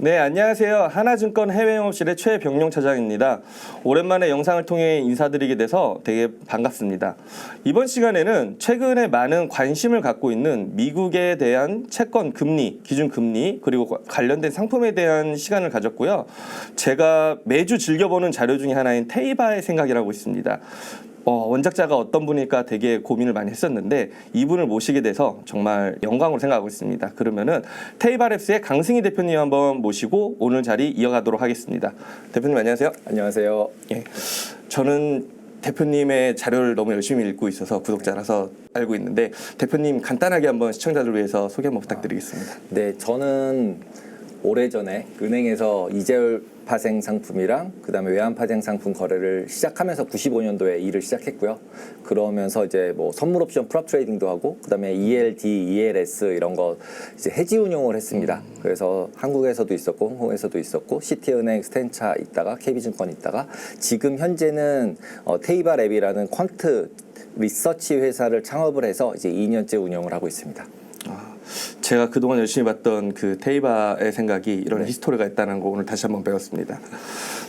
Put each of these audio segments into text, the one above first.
네, 안녕하세요. 하나증권 해외영업실의 최병용 차장입니다. 오랜만에 영상을 통해 인사드리게 돼서 되게 반갑습니다. 이번 시간에는 최근에 많은 관심을 갖고 있는 미국에 대한 채권 금리, 기준 금리, 그리고 관련된 상품에 대한 시간을 가졌고요. 제가 매주 즐겨보는 자료 중에 하나인 테이바의 생각이라고 있습니다. 원작자가 어떤 분일까 되게 고민을 많이 했었는데 이분을 모시게 돼서 정말 영광으로 생각하고 있습니다. 그러면은 테이바랩스의 강승희 대표님 한번 모시고 오늘 자리 이어가도록 하겠습니다. 대표님 안녕하세요. 안녕하세요. 예, 저는 대표님의 자료를 너무 열심히 읽고 있어서 구독자라서 알고 있는데 대표님 간단하게 한번 시청자들 위해서 소개 한번 부탁드리겠습니다. 네, 저는 오래전에 은행에서 이자율 파생 상품이랑 그다음에 외환 파생 상품 거래를 시작하면서 95년도에 일을 시작했고요. 그러면서 이제 뭐 선물 옵션 프롭 트레이딩도 하고 그다음에 ELD, ELS 이런 거 이제 해지 운용을 했습니다. 그래서 한국에서도 있었고 홍콩에서도 있었고 시티은행, 스탠차 있다가 KB증권 있다가 지금 현재는 테이바랩이라는 퀀트 리서치 회사를 창업을 해서 이제 2년째 운영을 하고 있습니다. 제가 그동안 열심히 봤던 그 테이바의 생각이 이런 히스토리가 있다는 거 오늘 다시 한번 배웠습니다.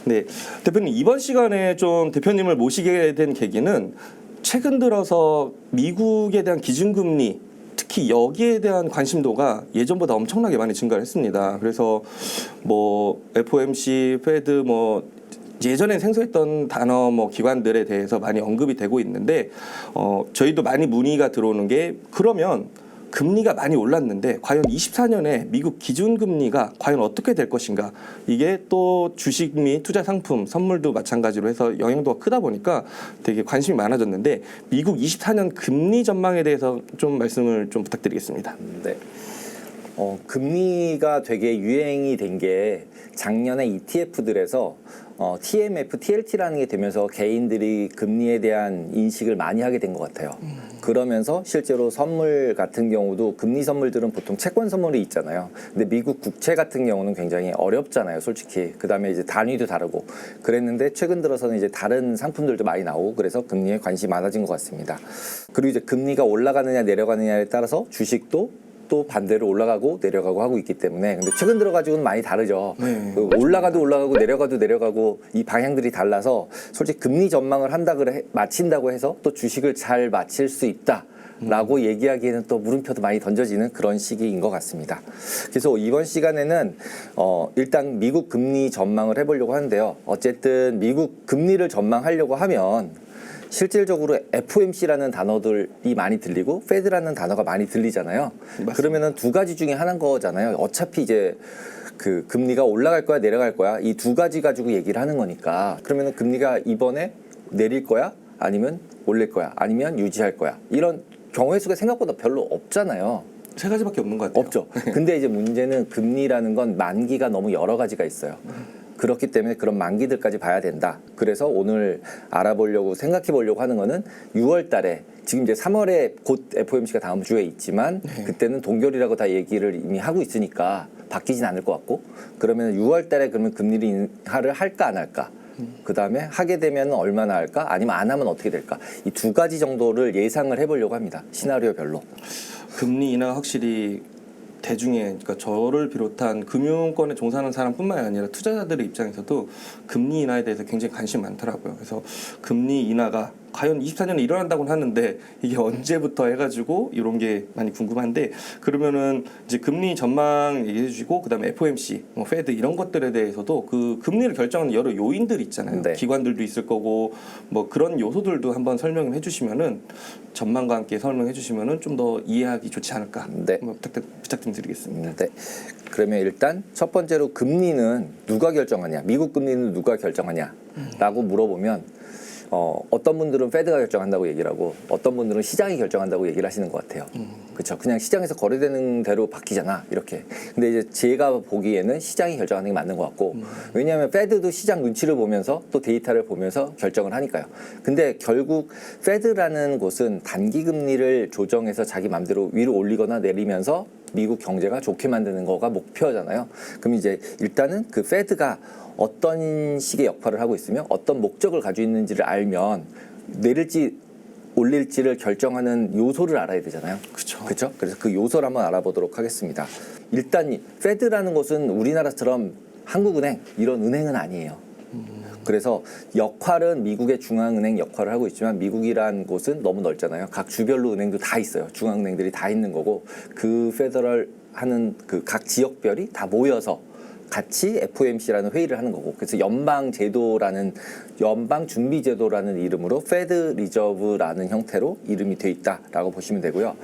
네, 대표님 이번 시간에 좀 대표님을 모시게 된 계기는 최근 들어서 미국에 대한 기준금리 특히 여기에 대한 관심도가 예전보다 엄청나게 많이 증가를 했습니다. 그래서 뭐 FOMC, 페드 뭐 예전에 생소했던 단어 뭐 기관들에 대해서 많이 언급이 되고 있는데 저희도 많이 문의가 들어오는 게 그러면 금리가 많이 올랐는데 과연 24년에 미국 기준금리가 과연 어떻게 될 것인가, 이게 또 주식 및 투자 상품, 선물도 마찬가지로 해서 영향도가 크다 보니까 되게 관심이 많아졌는데 미국 24년 금리 전망에 대해서 좀 말씀을 좀 부탁드리겠습니다. 네. 금리가 되게 유행이 된 게 작년에 ETF들에서 TMF, TLT라는 게 되면서 개인들이 금리에 대한 인식을 많이 하게 된 것 같아요. 그러면서 실제로 선물 같은 경우도 금리 선물들은 보통 채권 선물이 있잖아요. 근데 미국 국채 같은 경우는 굉장히 어렵잖아요, 솔직히. 그다음에 이제 단위도 다르고 그랬는데 최근 들어서는 이제 다른 상품들도 많이 나오고 그래서 금리에 관심이 많아진 것 같습니다. 그리고 이제 금리가 올라가느냐 내려가느냐에 따라서 주식도 또 반대로 올라가고 내려가고 하고 있기 때문에 근데 최근 들어가지고는 많이 다르죠. 올라가도 올라가고 내려가도 내려가고 이 방향들이 달라서 솔직히 금리 전망을 마친다고 해서 또 주식을 잘 마칠 수 있다 라고 얘기하기에는 또 물음표도 많이 던져지는 그런 시기인 것 같습니다. 그래서 이번 시간에는 일단 미국 금리 전망을 해보려고 하는데요. 어쨌든 미국 금리를 전망하려고 하면 실질적으로 FOMC라는 단어들이 많이 들리고 페드라는 단어가 많이 들리잖아요. 맞습니다. 그러면은 두 가지 중에 하나인 거잖아요. 어차피 이제 그 금리가 올라갈 거야 내려갈 거야 이 두 가지 가지고 얘기를 하는 거니까 그러면은 금리가 이번에 내릴 거야 아니면 올릴 거야 아니면 유지할 거야 이런 경우의 수가 생각보다 별로 없잖아요. 세 가지밖에 없는 것 같아요. 없죠. 근데 이제 문제는 금리라는 건 만기가 너무 여러 가지가 있어요. 그렇기 때문에 그런 만기들까지 봐야 된다. 그래서 오늘 알아보려고 생각해 보려고 하는 거는 6월 달에 지금 이제 3월에 곧 FOMC가 다음 주에 있지만 그때는 동결이라고 다 얘기를 이미 하고 있으니까 바뀌진 않을 것 같고 그러면 6월 달에 그러면 금리를 인하를 할까 안 할까? 그 다음에 하게 되면 얼마나 할까? 아니면 안 하면 어떻게 될까? 이 두 가지 정도를 예상을 해보려고 합니다. 시나리오별로. 금리 인하 확실히 대중의, 그러니까 저를 비롯한 금융권에 종사하는 사람뿐만이 아니라 투자자들의 입장에서도 금리 인하에 대해서 굉장히 관심이 많더라고요. 그래서 금리 인하가 과연 24년에 일어난다고는 하는데 이게 언제부터 해가지고 이런 게 많이 궁금한데 그러면은 이제 금리 전망 얘기해 주시고 그다음에 FOMC, 뭐 페드 이런 것들에 대해서도 그 금리를 결정하는 여러 요인들이 있잖아요. 네. 기관들도 있을 거고 뭐 그런 요소들도 한번 설명을 해주시면은 전망과 함께 설명해 주시면은 좀 더 이해하기 좋지 않을까. 네. 부탁 좀 드리겠습니다. 네. 그러면 일단 첫 번째로 금리는 누가 결정하냐, 미국 금리는 누가 결정하냐라고 물어보면 어떤 분들은 페드가 결정한다고 얘기를 하고 어떤 분들은 시장이 결정한다고 얘기를 하시는 것 같아요. 그렇죠. 그냥 시장에서 거래되는 대로 바뀌잖아 이렇게. 근데 이제 제가 보기에는 시장이 결정하는 게 맞는 것 같고 왜냐하면 페드도 시장 눈치를 보면서 또 데이터를 보면서 결정을 하니까요. 근데 결국 페드라는 곳은 단기 금리를 조정해서 자기 맘대로 위로 올리거나 내리면서 미국 경제가 좋게 만드는 거가 목표잖아요. 그럼 이제 일단은 그 페드가 어떤 식의 역할을 하고 있으며 어떤 목적을 가지고 있는지를 알면 내릴지 올릴지를 결정하는 요소를 알아야 되잖아요. 그렇죠. 그렇죠. 그래서 그 요소를 한번 알아보도록 하겠습니다. 일단 페드라는 곳은 우리나라처럼 한국은행 이런 은행은 아니에요. 그래서 역할은 미국의 중앙은행 역할을 하고 있지만 미국이란 곳은 너무 넓잖아요. 각 주별로 은행도 다 있어요. 중앙은행들이 다 있는 거고 그 페더럴 하는 그 각 지역별이 다 모여서 같이 FOMC라는 회의를 하는 거고 그래서 연방준비제도라는 이름으로 페드 리저브라는 형태로 이름이 돼 있다라고 보시면 되고요.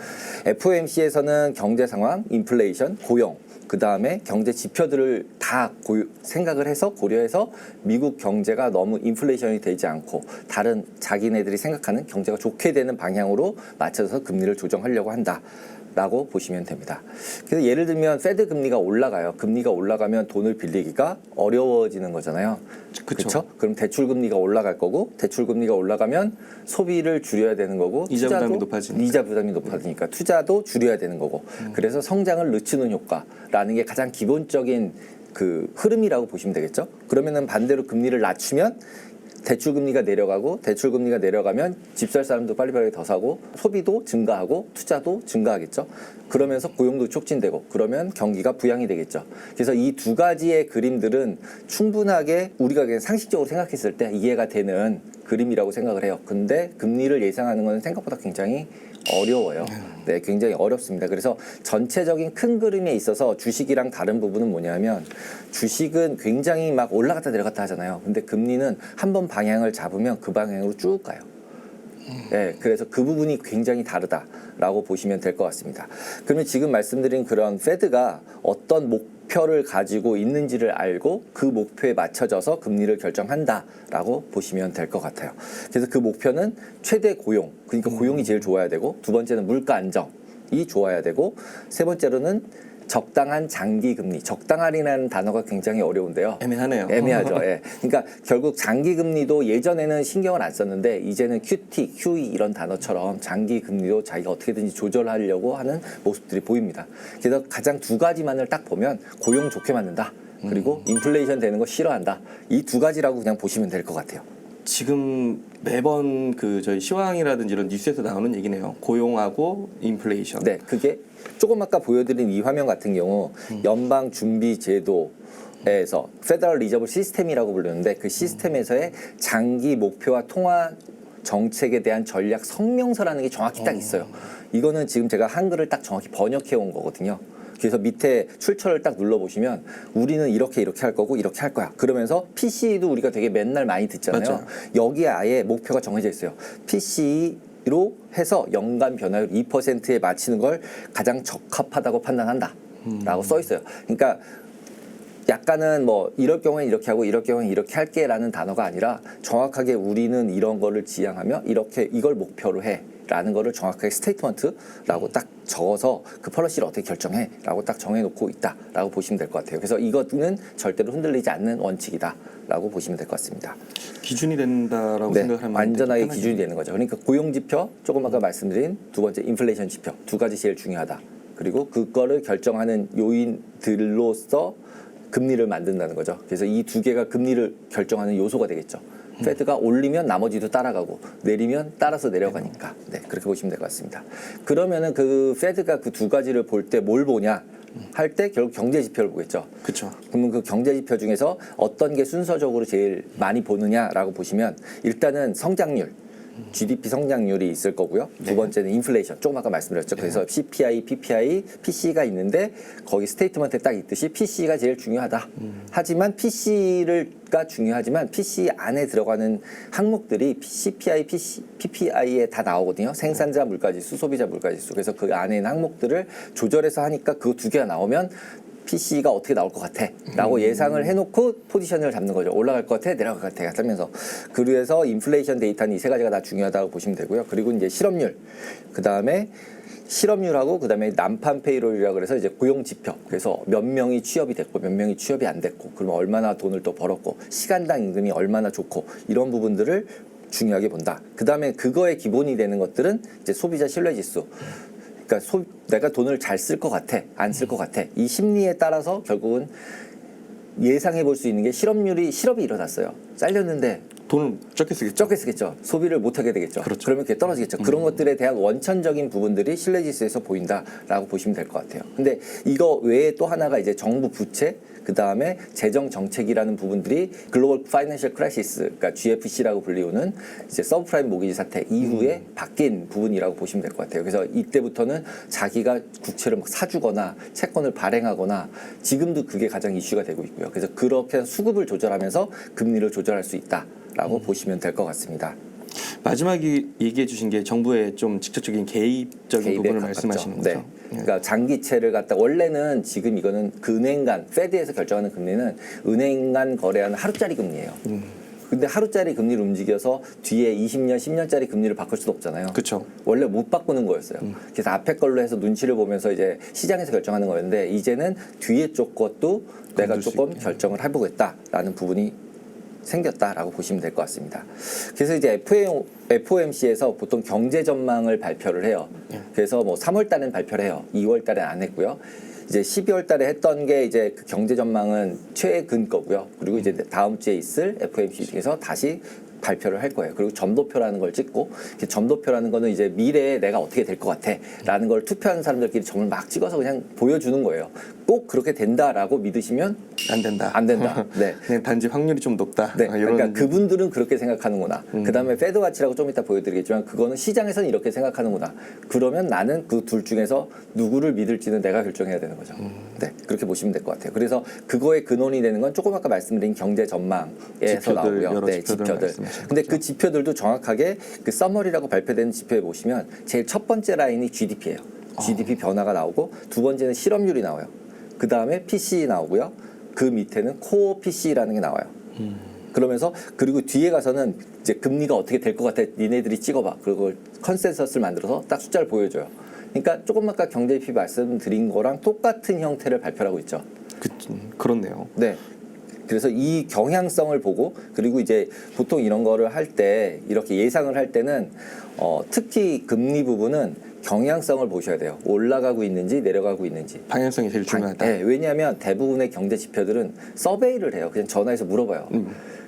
FOMC에서는 경제 상황, 인플레이션, 고용 그 다음에 경제 지표들을 다 생각을 해서 고려해서 미국 경제가 너무 인플레이션이 되지 않고 다른 자기네들이 생각하는 경제가 좋게 되는 방향으로 맞춰서 금리를 조정하려고 한다라고 보시면 됩니다. 그래서 예를 들면 페드 금리가 올라가요. 금리가 올라가면 돈을 빌리기가 어려워지는 거잖아요. 그렇죠? 그럼 대출 금리가 올라갈 거고 대출 금리가 올라가면 소비를 줄여야 되는 거고 이자 부담이 높아지니까 투자도 줄여야 되는 거고 그래서 성장을 늦추는 효과라는 게 가장 기본적인 그 흐름이라고 보시면 되겠죠. 그러면은 반대로 금리를 낮추면 대출 금리가 내려가고 대출 금리가 내려가면 집 살 사람도 빨리빨리 더 사고 소비도 증가하고 투자도 증가하겠죠. 그러면서 고용도 촉진되고 그러면 경기가 부양이 되겠죠. 그래서 이 두 가지의 그림들은 충분하게 우리가 그냥 상식적으로 생각했을 때 이해가 되는 그림이라고 생각을 해요. 근데 금리를 예상하는 건 생각보다 굉장히 어려워요. 네, 굉장히 어렵습니다. 그래서 전체적인 큰 그림에 있어서 주식이랑 다른 부분은 뭐냐면 주식은 굉장히 막 올라갔다 내려갔다 하잖아요. 근데 금리는 한번 방향을 잡으면 그 방향으로 쭉 가요. 네, 그래서 그 부분이 굉장히 다르다라고 보시면 될 것 같습니다. 그러면 지금 말씀드린 그런 페드가 어떤 목표를 가지고 있는지를 알고 그 목표에 맞춰져서 금리를 결정한다라고 보시면 될 것 같아요. 그래서 그 목표는 최대 고용, 그러니까 고용이 제일 좋아야 되고 두 번째는 물가 안정이 좋아야 되고 세 번째로는 적당한 장기 금리, 적당한이라는 단어가 굉장히 어려운데요. 애매하네요. 애매하죠. 예. 그러니까 결국 장기 금리도 예전에는 신경을 안 썼는데 이제는 QT, QE 이런 단어처럼 장기 금리도 자기가 어떻게든지 조절하려고 하는 모습들이 보입니다. 그래서 가장 두 가지만을 딱 보면 고용 좋게 만든다. 그리고 인플레이션 되는 거 싫어한다. 이 두 가지라고 그냥 보시면 될 것 같아요. 지금 매번 그 저희 시황이라든지 이런 뉴스에서 나오는 얘기네요. 고용하고 인플레이션. 네, 그게 조금 아까 보여드린 이 화면 같은 경우 연방준비제도에서 페더럴 리저브 시스템이라고 부르는데 그 시스템에서의 장기 목표와 통화 정책에 대한 전략 성명서라는 게 정확히 딱 있어요. 이거는 지금 제가 한글을 딱 정확히 번역해 온 거거든요. 그래서 밑에 출처를 딱 눌러보시면 우리는 이렇게 할 거고 이렇게 할 거야. 그러면서 PCE도 우리가 되게 맨날 많이 듣잖아요. 맞아요. 여기에 아예 목표가 정해져 있어요. PCE로 해서 연간 변화율 2%에 맞추는 걸 가장 적합하다고 판단한다. 라고 써 있어요. 그러니까 약간은 뭐 이럴 경우엔 이렇게 하고 이럴 경우엔 이렇게 할게 라는 단어가 아니라 정확하게 우리는 이런 거를 지향하며 이렇게 이걸 목표로 해 라는 거를 정확하게 스테이트먼트라고 딱 적어서 그 펄러시를 어떻게 결정해 라고 딱 정해놓고 있다 라고 보시면 될 것 같아요. 그래서 이거는 절대로 흔들리지 않는 원칙이다 라고 보시면 될 것 같습니다. 기준이 된다라고 네, 생각하면 완전하게 기준이 되는 거죠. 그러니까 고용지표, 조금 아까 말씀드린 두 번째 인플레이션 지표 두 가지 제일 중요하다. 그리고 그거를 결정하는 요인들로서 금리를 만든다는 거죠. 그래서 이 두 개가 금리를 결정하는 요소가 되겠죠. 페드가 올리면 나머지도 따라가고 내리면 따라서 내려가니까 네, 그렇게 보시면 될 것 같습니다. 그러면은 그 페드가 그 두 가지를 볼 때 뭘 보냐 할 때 결국 경제 지표를 보겠죠. 그렇죠. 그러면 그 경제 지표 중에서 어떤 게 순서적으로 제일 많이 보느냐라고 보시면 일단은 성장률 GDP 성장률이 있을 거고요. 두 번째는 인플레이션. 조금 아까 말씀드렸죠. 그래서 CPI, PPI, PC가 있는데 거기 스테이트먼트에 딱 있듯이 PC가 제일 중요하다. 하지만 PC가 중요하지만 PC 안에 들어가는 항목들이 CPI, PPI에 다 나오거든요. 생산자 물가지수, 소비자 물가지수. 그래서 그 안에 있는 항목들을 조절해서 하니까 그 두 개가 나오면 PC가 어떻게 나올 것 같아 라고 예상을 해놓고 포지션을 잡는 거죠. 올라갈 것 같아 내려갈 것 같아 하면서 그래서 인플레이션 데이터는 이 세 가지가 다 중요하다고 보시면 되고요. 그리고 이제 실업률 그 다음에 실업률하고 그 다음에 난판 페이롤이라고 그래서 이제 고용 지표 그래서 몇 명이 취업이 됐고 몇 명이 취업이 안 됐고 그러면 얼마나 돈을 또 벌었고 시간당 임금이 얼마나 좋고 이런 부분들을 중요하게 본다. 그 다음에 그거의 기본이 되는 것들은 이제 소비자 신뢰지수 그러니까 내가 돈을 잘 쓸 것 같아, 안 쓸 것 같아. 이 심리에 따라서 결국은 예상해 볼 수 있는 게 실업이 일어났어요. 잘렸는데 돈을 적게 쓰겠죠. 적게 쓰겠죠. 소비를 못하게 되겠죠. 그렇죠. 그러면 그게 떨어지겠죠. 그런 것들에 대한 원천적인 부분들이 신뢰지수에서 보인다라고 보시면 될 것 같아요. 근데 이거 외에 또 하나가 이제 정부 부채, 그 다음에 재정 정책이라는 부분들이 글로벌 파이낸셜 크라이시스, 그러니까 GFC라고 불리우는 이제 서브프라임 모기지 사태 이후에 바뀐 부분이라고 보시면 될 것 같아요. 그래서 이때부터는 자기가 국채를 막 사주거나 채권을 발행하거나 지금도 그게 가장 이슈가 되고 있고요. 그래서 그렇게 해서 수급을 조절하면서 금리를 조절할 수 있다라고 보시면 될 것 같습니다. 마지막에 얘기해 주신 게 정부의 좀 직접적인 개입적인 개입에 부분을 가깝죠. 말씀하시는 거죠. 네. 그러니까 장기채를 갖다 원래는 지금 이거는 그 은행 간 페드에서 결정하는 금리는 은행 간 거래하는 하루짜리 금리예요. 근데 하루짜리 금리를 움직여서 뒤에 20년, 10년짜리 금리를 바꿀 수도 없잖아요. 그렇죠. 원래 못 바꾸는 거였어요. 그래서 앞에 걸로 해서 눈치를 보면서 이제 시장에서 결정하는 거였는데 이제는 뒤에 쪽 것도 내가 건들 수 조금 있게. 결정을 해보겠다라는 부분이 생겼다라고 보시면 될 것 같습니다. 그래서 이제 FOMC에서 보통 경제 전망을 발표를 해요. 그래서 뭐 3월 달엔 발표를 해요. 2월 달엔 안 했고요. 이제 12월 달에 했던 게 이제 그 경제 전망은 최근 거고요. 그리고 이제 다음 주에 있을 FOMC 중에서 다시 발표를 할 거예요. 그리고 점도표라는 걸 찍고 점도표라는 거는 이제 미래에 내가 어떻게 될 것 같아라는 걸 투표하는 사람들끼리 점을 막 찍어서 그냥 보여주는 거예요. 꼭 그렇게 된다라고 믿으시면 안 된다. 안 된다. 네. 그냥 단지 확률이 좀 높다. 네, 아, 이런 그러니까 그분들은 그렇게 생각하는구나. 그다음에 페드 와치라고 좀 이따 보여드리겠지만 그거는 시장에서는 이렇게 생각하는구나. 그러면 나는 그 둘 중에서 누구를 믿을지는 내가 결정해야 되는 거죠. 네, 그렇게 보시면 될 것 같아요. 그래서 그거의 근원이 되는 건 조금 아까 말씀드린 경제 전망에서 지표들, 나오고요. 여러 네, 지표들 지표들. 말씀하셨죠. 근데 그 지표들도 정확하게 그 서머리라고 발표된 지표에 보시면 제일 첫 번째 라인이 GDP예요. GDP 변화가 나오고 두 번째는 실업률이 나와요. 그 다음에 PCE 나오고요. 그 밑에는 코어 PC라는 게 나와요. 그러면서 그리고 뒤에 가서는 이제 금리가 어떻게 될 것 같아 니네들이 찍어봐. 그리고 컨센서스를 만들어서 딱 숫자를 보여줘요. 그러니까 조금 아까 경제 지표 말씀드린 거랑 똑같은 형태를 발표하고 있죠. 그렇네요. 네. 그래서 이 경향성을 보고 그리고 이제 보통 이런 거를 할 때 이렇게 예상을 할 때는 특히 금리 부분은 경향성을 보셔야 돼요. 올라가고 있는지 내려가고 있는지. 방향성이 제일 중요하다. 네, 왜냐하면 대부분의 경제 지표들은 서베이를 해요. 그냥 전화해서 물어봐요.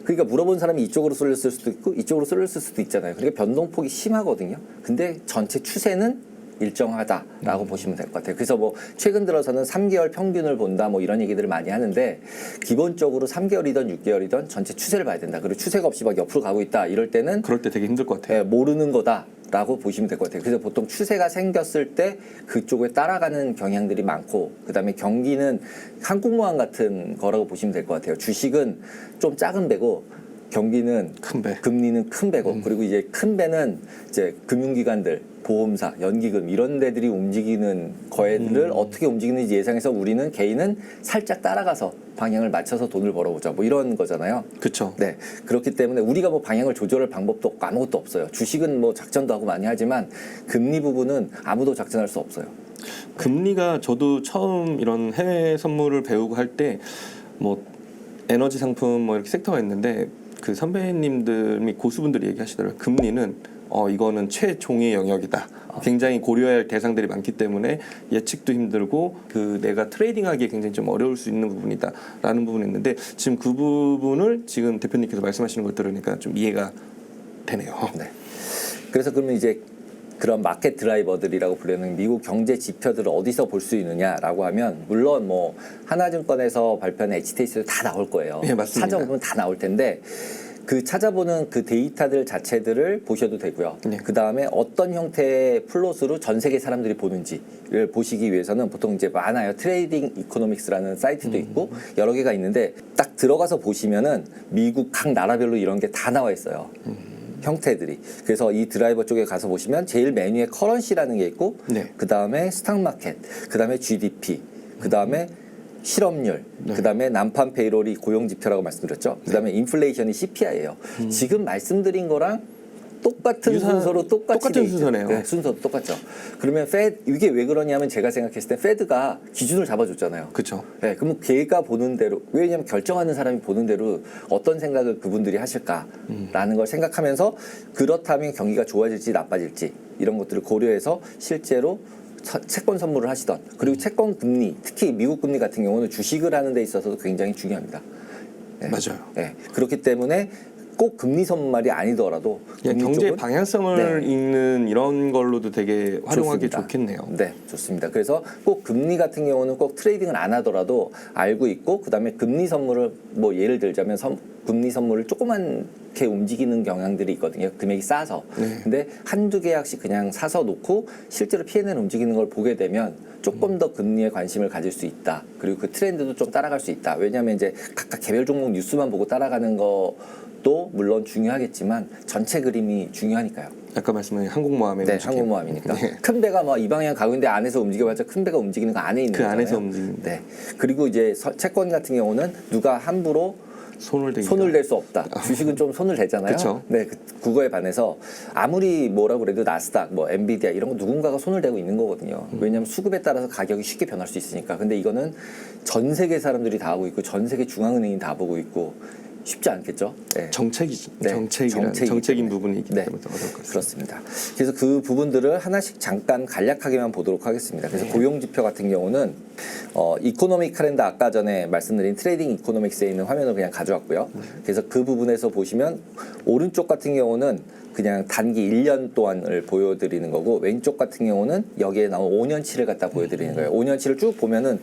그러니까 물어본 사람이 이쪽으로 쏠렸을 수도 있고 이쪽으로 쏠렸을 수도 있잖아요. 그러니까 변동폭이 심하거든요. 근데 전체 추세는 일정하다라고 보시면 될 것 같아요. 그래서 뭐 최근 들어서는 3개월 평균을 본다 뭐 이런 얘기들을 많이 하는데 기본적으로 3개월이든 6개월이든 전체 추세를 봐야 된다. 그리고 추세가 없이 막 옆으로 가고 있다. 이럴 때는 그럴 때 되게 힘들 것 같아요. 모르는 거다라고 보시면 될 것 같아요. 그래서 보통 추세가 생겼을 때 그쪽에 따라가는 경향들이 많고 그다음에 경기는 한국모항 같은 거라고 보시면 될 것 같아요. 주식은 좀 작은 배고 경기는 큰 배. 금리는 큰 배고 그리고 이제 큰 배는 이제 금융기관들 보험사, 연기금 이런 데들이 움직이는 거래들을 어떻게 움직이는지 예상해서 우리는 개인은 살짝 따라가서 방향을 맞춰서 돈을 벌어보자 뭐 이런 거잖아요. 그렇죠. 네, 그렇기 때문에 우리가 뭐 방향을 조절할 방법도 없고 아무것도 없어요. 주식은 뭐 작전도 하고 많이 하지만 금리 부분은 아무도 작전할 수 없어요. 금리가 저도 처음 이런 해외 선물을 배우고 할 때 뭐 에너지 상품 뭐 이렇게 섹터가 있는데 그 선배님들 및 고수분들이 얘기하시더라고요. 금리는 이거는 최종의 영역이다. 굉장히 고려해야 할 대상들이 많기 때문에 예측도 힘들고 그 내가 트레이딩하기에 굉장히 좀 어려울 수 있는 부분이다라는 부분이 있는데 지금 그 부분을 지금 대표님께서 말씀하시는 걸 들으니까 좀 이해가 되네요. 네. 그래서 그러면 이제 그런 마켓 드라이버들이라고 부르는 미국 경제 지표들을 어디서 볼 수 있느냐라고 하면 물론 뭐 하나증권에서 발표한 HTS도 다 나올 거예요. 예, 맞습니다. 찾아보면 다 나올 텐데 그 찾아보는 그 데이터들 자체들을 보셔도 되고요. 네. 그 다음에 어떤 형태의 플롯으로 전 세계 사람들이 보는지를 보시기 위해서는 보통 이제 많아요. 트레이딩 이코노믹스라는 사이트도 있고 여러 개가 있는데 딱 들어가서 보시면은 미국 각 나라별로 이런 게 다 나와 있어요. 형태들이. 그래서 이 드라이버 쪽에 가서 보시면 제일 메뉴에 커런시라는 게 있고 네. 그 다음에 스탁마켓, 그 다음에 GDP, 그 다음에 실업률, 네. 그 다음에 난판 페이롤이 고용지표라고 말씀드렸죠. 그 다음에 인플레이션이 CPI예요. 지금 말씀드린 거랑 똑같은 순서로 똑같이 똑같은 돼 있죠. 순서네요. 네, 순서도 똑같죠. 그러면 이게 왜 그러냐면 제가 생각했을 때 페드가 기준을 잡아줬잖아요. 그렇죠. 네, 그러면 걔가 보는 대로 왜냐하면 결정하는 사람이 보는 대로 어떤 생각을 그분들이 하실까라는 걸 생각하면서 그렇다면 경기가 좋아질지 나빠질지 이런 것들을 고려해서 실제로 채권 선물을 하시던 그리고 채권 금리 특히 미국 금리 같은 경우는 주식을 하는 데 있어서도 굉장히 중요합니다. 네. 맞아요. 네, 그렇기 때문에 꼭 금리 선물이 아니더라도 그냥 금리 경제 쪽은 방향성을 네. 읽는 이런 걸로도 되게 활용하기 좋습니다. 좋겠네요. 네, 좋습니다. 그래서 꼭 금리 같은 경우는 꼭 트레이딩을 안 하더라도 알고 있고 그다음에 금리 선물을 뭐 예를 들자면 금리 선물을 조그맣게 움직이는 경향들이 있거든요. 금액이 싸서. 네. 근데 한두 계약씩 그냥 사서 놓고 실제로 P&L 움직이는 걸 보게 되면 조금 더 금리에 관심을 가질 수 있다. 그리고 그 트렌드도 좀 따라갈 수 있다. 왜냐하면 이제 각각 개별 종목 뉴스만 보고 따라가는 것도 물론 중요하겠지만 전체 그림이 중요하니까요. 아까 말씀하신 한국모함의 네, 움직임. 한국모함이니까. 네. 큰 배가 뭐 이 방향 가고 있는데 안에서 움직여봤자 큰 배가 움직이는 거 안에 있는 그 거잖아요. 안에서 움직이는. 네. 그리고 이제 채권 같은 경우는 누가 함부로 손을 대기. 손을 댈 수 없다. 주식은 좀 손을 대잖아요. 그쵸. 네, 그거에 반해서 아무리 뭐라고 그래도 나스닥, 뭐 엔비디아 이런 거 누군가가 손을 대고 있는 거거든요. 왜냐하면 수급에 따라서 가격이 쉽게 변할 수 있으니까. 근데 이거는 전 세계 사람들이 다 하고 있고 전 세계 중앙은행이 다 보고 있고 쉽지 않겠죠. 네. 정책이지. 네, 정책인 때문에. 부분이 있기 네, 때문에 어려울 것 같습니다. 그렇습니다. 그래서 그 부분들을 하나씩 잠깐 간략하게만 보도록 하겠습니다. 그래서 고용 지표 같은 경우는 이코노믹 칼렌더 아까 전에 말씀드린 트레이딩 이코노믹스에 있는 화면을 그냥 가져왔고요. 그래서 그 부분에서 보시면 오른쪽 같은 경우는 그냥 단기 1년 동안을 보여드리는 거고 왼쪽 같은 경우는 여기에 나온 5년치를 갖다 보여드리는 거예요. 5년치를 쭉 보면은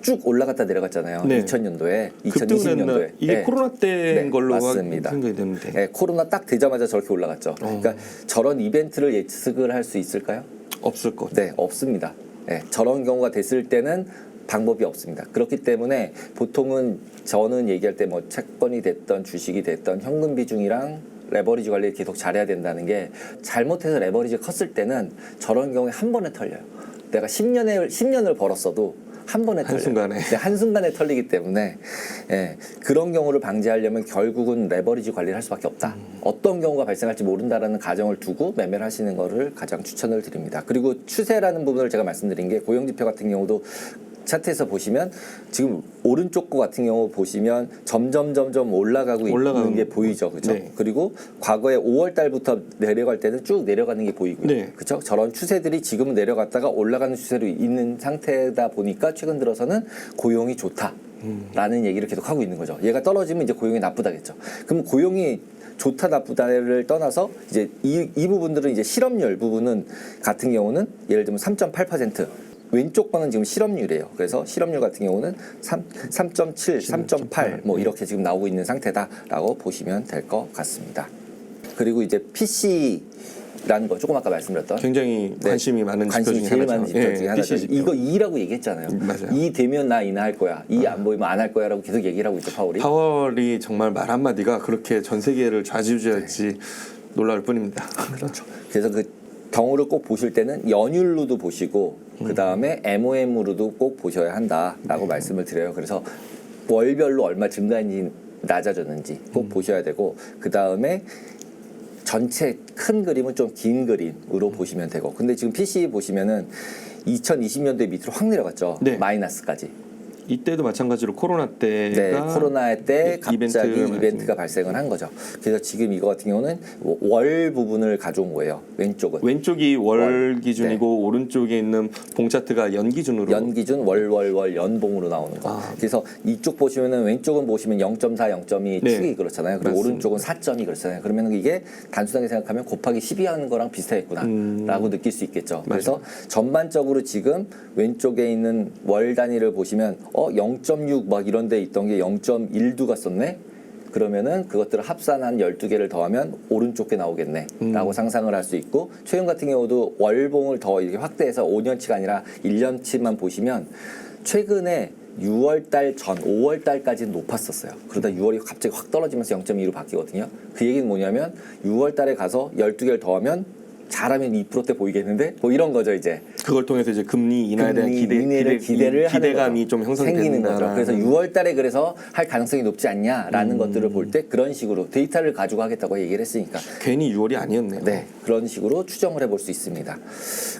쭉 올라갔다 내려갔잖아요. 네. 2000년도에, 급등을 했나? 2020년도에. 이게 코로나 때인 걸로 맞습니다. 생각이 되는데. 네, 코로나 딱 되자마자 저렇게 올라갔죠. 그러니까 저런 이벤트를 예측을 할 수 있을까요? 없을 것. 네, 없습니다. 네, 저런 경우가 됐을 때는 방법이 없습니다. 그렇기 때문에 보통은 저는 얘기할 때 뭐 채권이 됐던 주식이 됐던 현금 비중이랑 레버리지 관리를 계속 잘해야 된다는 게 잘못해서 레버리지 컸을 때는 저런 경우에 한 번에 털려요. 내가 10년을 벌었어도 한 번에 털려요. 한순간에. 네, 한순간에 털리기 때문에 예, 그런 경우를 방지하려면 결국은 레버리지 관리를 할 수밖에 없다. 어떤 경우가 발생할지 모른다라는 가정을 두고 매매를 하시는 것을 가장 추천을 드립니다. 그리고 추세라는 부분을 제가 말씀드린 게 고용지표 같은 경우도 차트에서 보시면 지금 오른쪽 거 같은 경우 보시면 점점 올라가고 있는 게 보이죠, 그렇죠? 네. 그리고 과거에 5월 달부터 내려갈 때는 쭉 내려가는 게 보이고요, 네. 그렇죠? 저런 추세들이 지금은 내려갔다가 올라가는 추세로 있는 상태다 보니까 최근 들어서는 고용이 좋다라는 얘기를 계속 하고 있는 거죠. 얘가 떨어지면 이제 고용이 나쁘다겠죠. 그럼 고용이 좋다 나쁘다를 떠나서 이제 이 부분들은 이제 실업률 부분은 같은 경우는 예를 들면 3.8%. 왼쪽 거는 지금 실업률이에요. 그래서 실업률 같은 경우는 3.7, 3.8 뭐 이렇게 지금 나오고 있는 상태다라고 보시면 될 것 같습니다. 그리고 이제 PC라는 거 조금 아까 말씀드렸던 굉장히 관심이 많은 지표 중에 제일 하나죠. 많은 지표 중에 하나죠. PC 지표. 이거 2라고 얘기했잖아요. 맞아요. 2 되면 나 인하할 거야. 2 안 보이면 안 할 거야라고 계속 얘기를 하고 있죠, 파월이. 파월이 정말 말 한마디가 그렇게 전 세계를 좌지우지할지 놀라울 뿐입니다. 그렇죠. 그래서 그 경우를 꼭 보실 때는 연율로도 보시고 그 다음에 MOM으로도 꼭 보셔야 한다라고 말씀을 드려요. 그래서 월별로 얼마 증가했는지 낮아졌는지 꼭 보셔야 되고 그 다음에 전체 큰 그림은 좀 긴 그림으로 보시면 되고 근데 지금 PC 보시면은 2020년도에 밑으로 확 내려갔죠. 네. 마이너스까지. 이때도 마찬가지로 코로나 때가 네, 코로나 때 갑자기 이벤트가 이벤트가 발생을 한 거죠. 그래서 지금 이거 같은 경우는 월 부분을 가져온 거예요. 왼쪽은. 왼쪽이 월 네. 기준이고 오른쪽에 있는 봉 차트가 연 기준으로 연 기준 월 연봉으로 나오는 거. 그래서 이쪽 보시면은 왼쪽은 보시면 0.4, 0.2 네. 축이 그렇잖아요. 그리고 맞습니다. 오른쪽은 4점이 그렇잖아요. 그러면 이게 단순하게 생각하면 곱하기 12 하는 거랑 비슷하겠구나라고 느낄 수 있겠죠. 그래서 전반적으로 지금 왼쪽에 있는 월 단위를 보시면 0.6 막 이런 데 있던 게 0.1도 갔었네. 그러면은 그것들을 합산한 12개를 더하면 오른쪽 게 나오겠네 라고 상상을 할 수 있고 최근 같은 경우도 월봉을 더 이렇게 확대해서 5년치가 아니라 1년치만 보시면 최근에 6월달 전 5월달까지는 높았었어요. 그러다 6월이 갑자기 확 떨어지면서 0.2로 바뀌거든요. 그 얘기는 뭐냐면 6월달에 가서 12개를 더하면 잘하면 2%대 보이겠는데 뭐 이런 거죠 이제. 그걸 통해서 이제 금리 인하에 대한 기대감이 좀 생기는 거죠. 형성되는 그래서 6월달에 그래서 할 가능성이 높지 않냐라는 것들을 볼 때 그런 식으로 데이터를 가지고 하겠다고 얘기를 했으니까 괜히 6월이 아니었네요. 네, 그런 식으로 추정을 해볼 수 있습니다.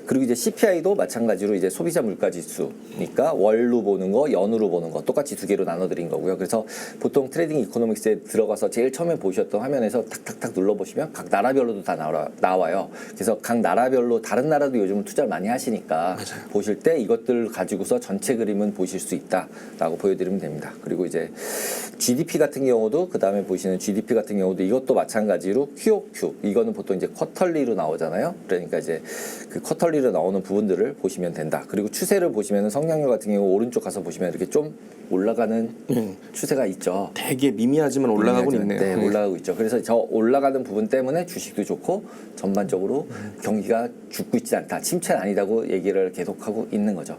그리고 이제 CPI도 마찬가지로 이제 소비자 물가 지수니까 월로 보는 거, 연으로 보는 거 똑같이 두 개로 나눠드린 거고요. 그래서 보통 트레이딩 이코노믹스에 들어가서 제일 처음에 보셨던 화면에서 탁탁탁 눌러보시면 각 나라별로도 다 나와요. 그래서 각 나라별로 다른 나라도 요즘 투자를 많이 하시니까 맞아요. 보실 때 이것들 가지고서 전체 그림은 보실 수 있다라고 보여드리면 됩니다. 그리고 이제 GDP 같은 경우도 그 다음에 보시는 GDP 같은 경우도 이것도 마찬가지로 QOQ 이거는 보통 이제 쿼털리로 나오잖아요. 그러니까 이제 그 쿼털리로 나오는 부분들을 보시면 된다. 그리고 추세를 보시면 성장률 같은 경우 오른쪽 가서 보시면 이렇게 좀 올라가는 추세가 있죠. 되게 미미하지만 올라가고 있네요. 네, 올라가고 있죠. 그래서 저 올라가는 부분 때문에 주식도 좋고 전반적으로 경기가 죽고 있지 않다, 침체는 아니다고 얘기를 계속하고 있는 거죠.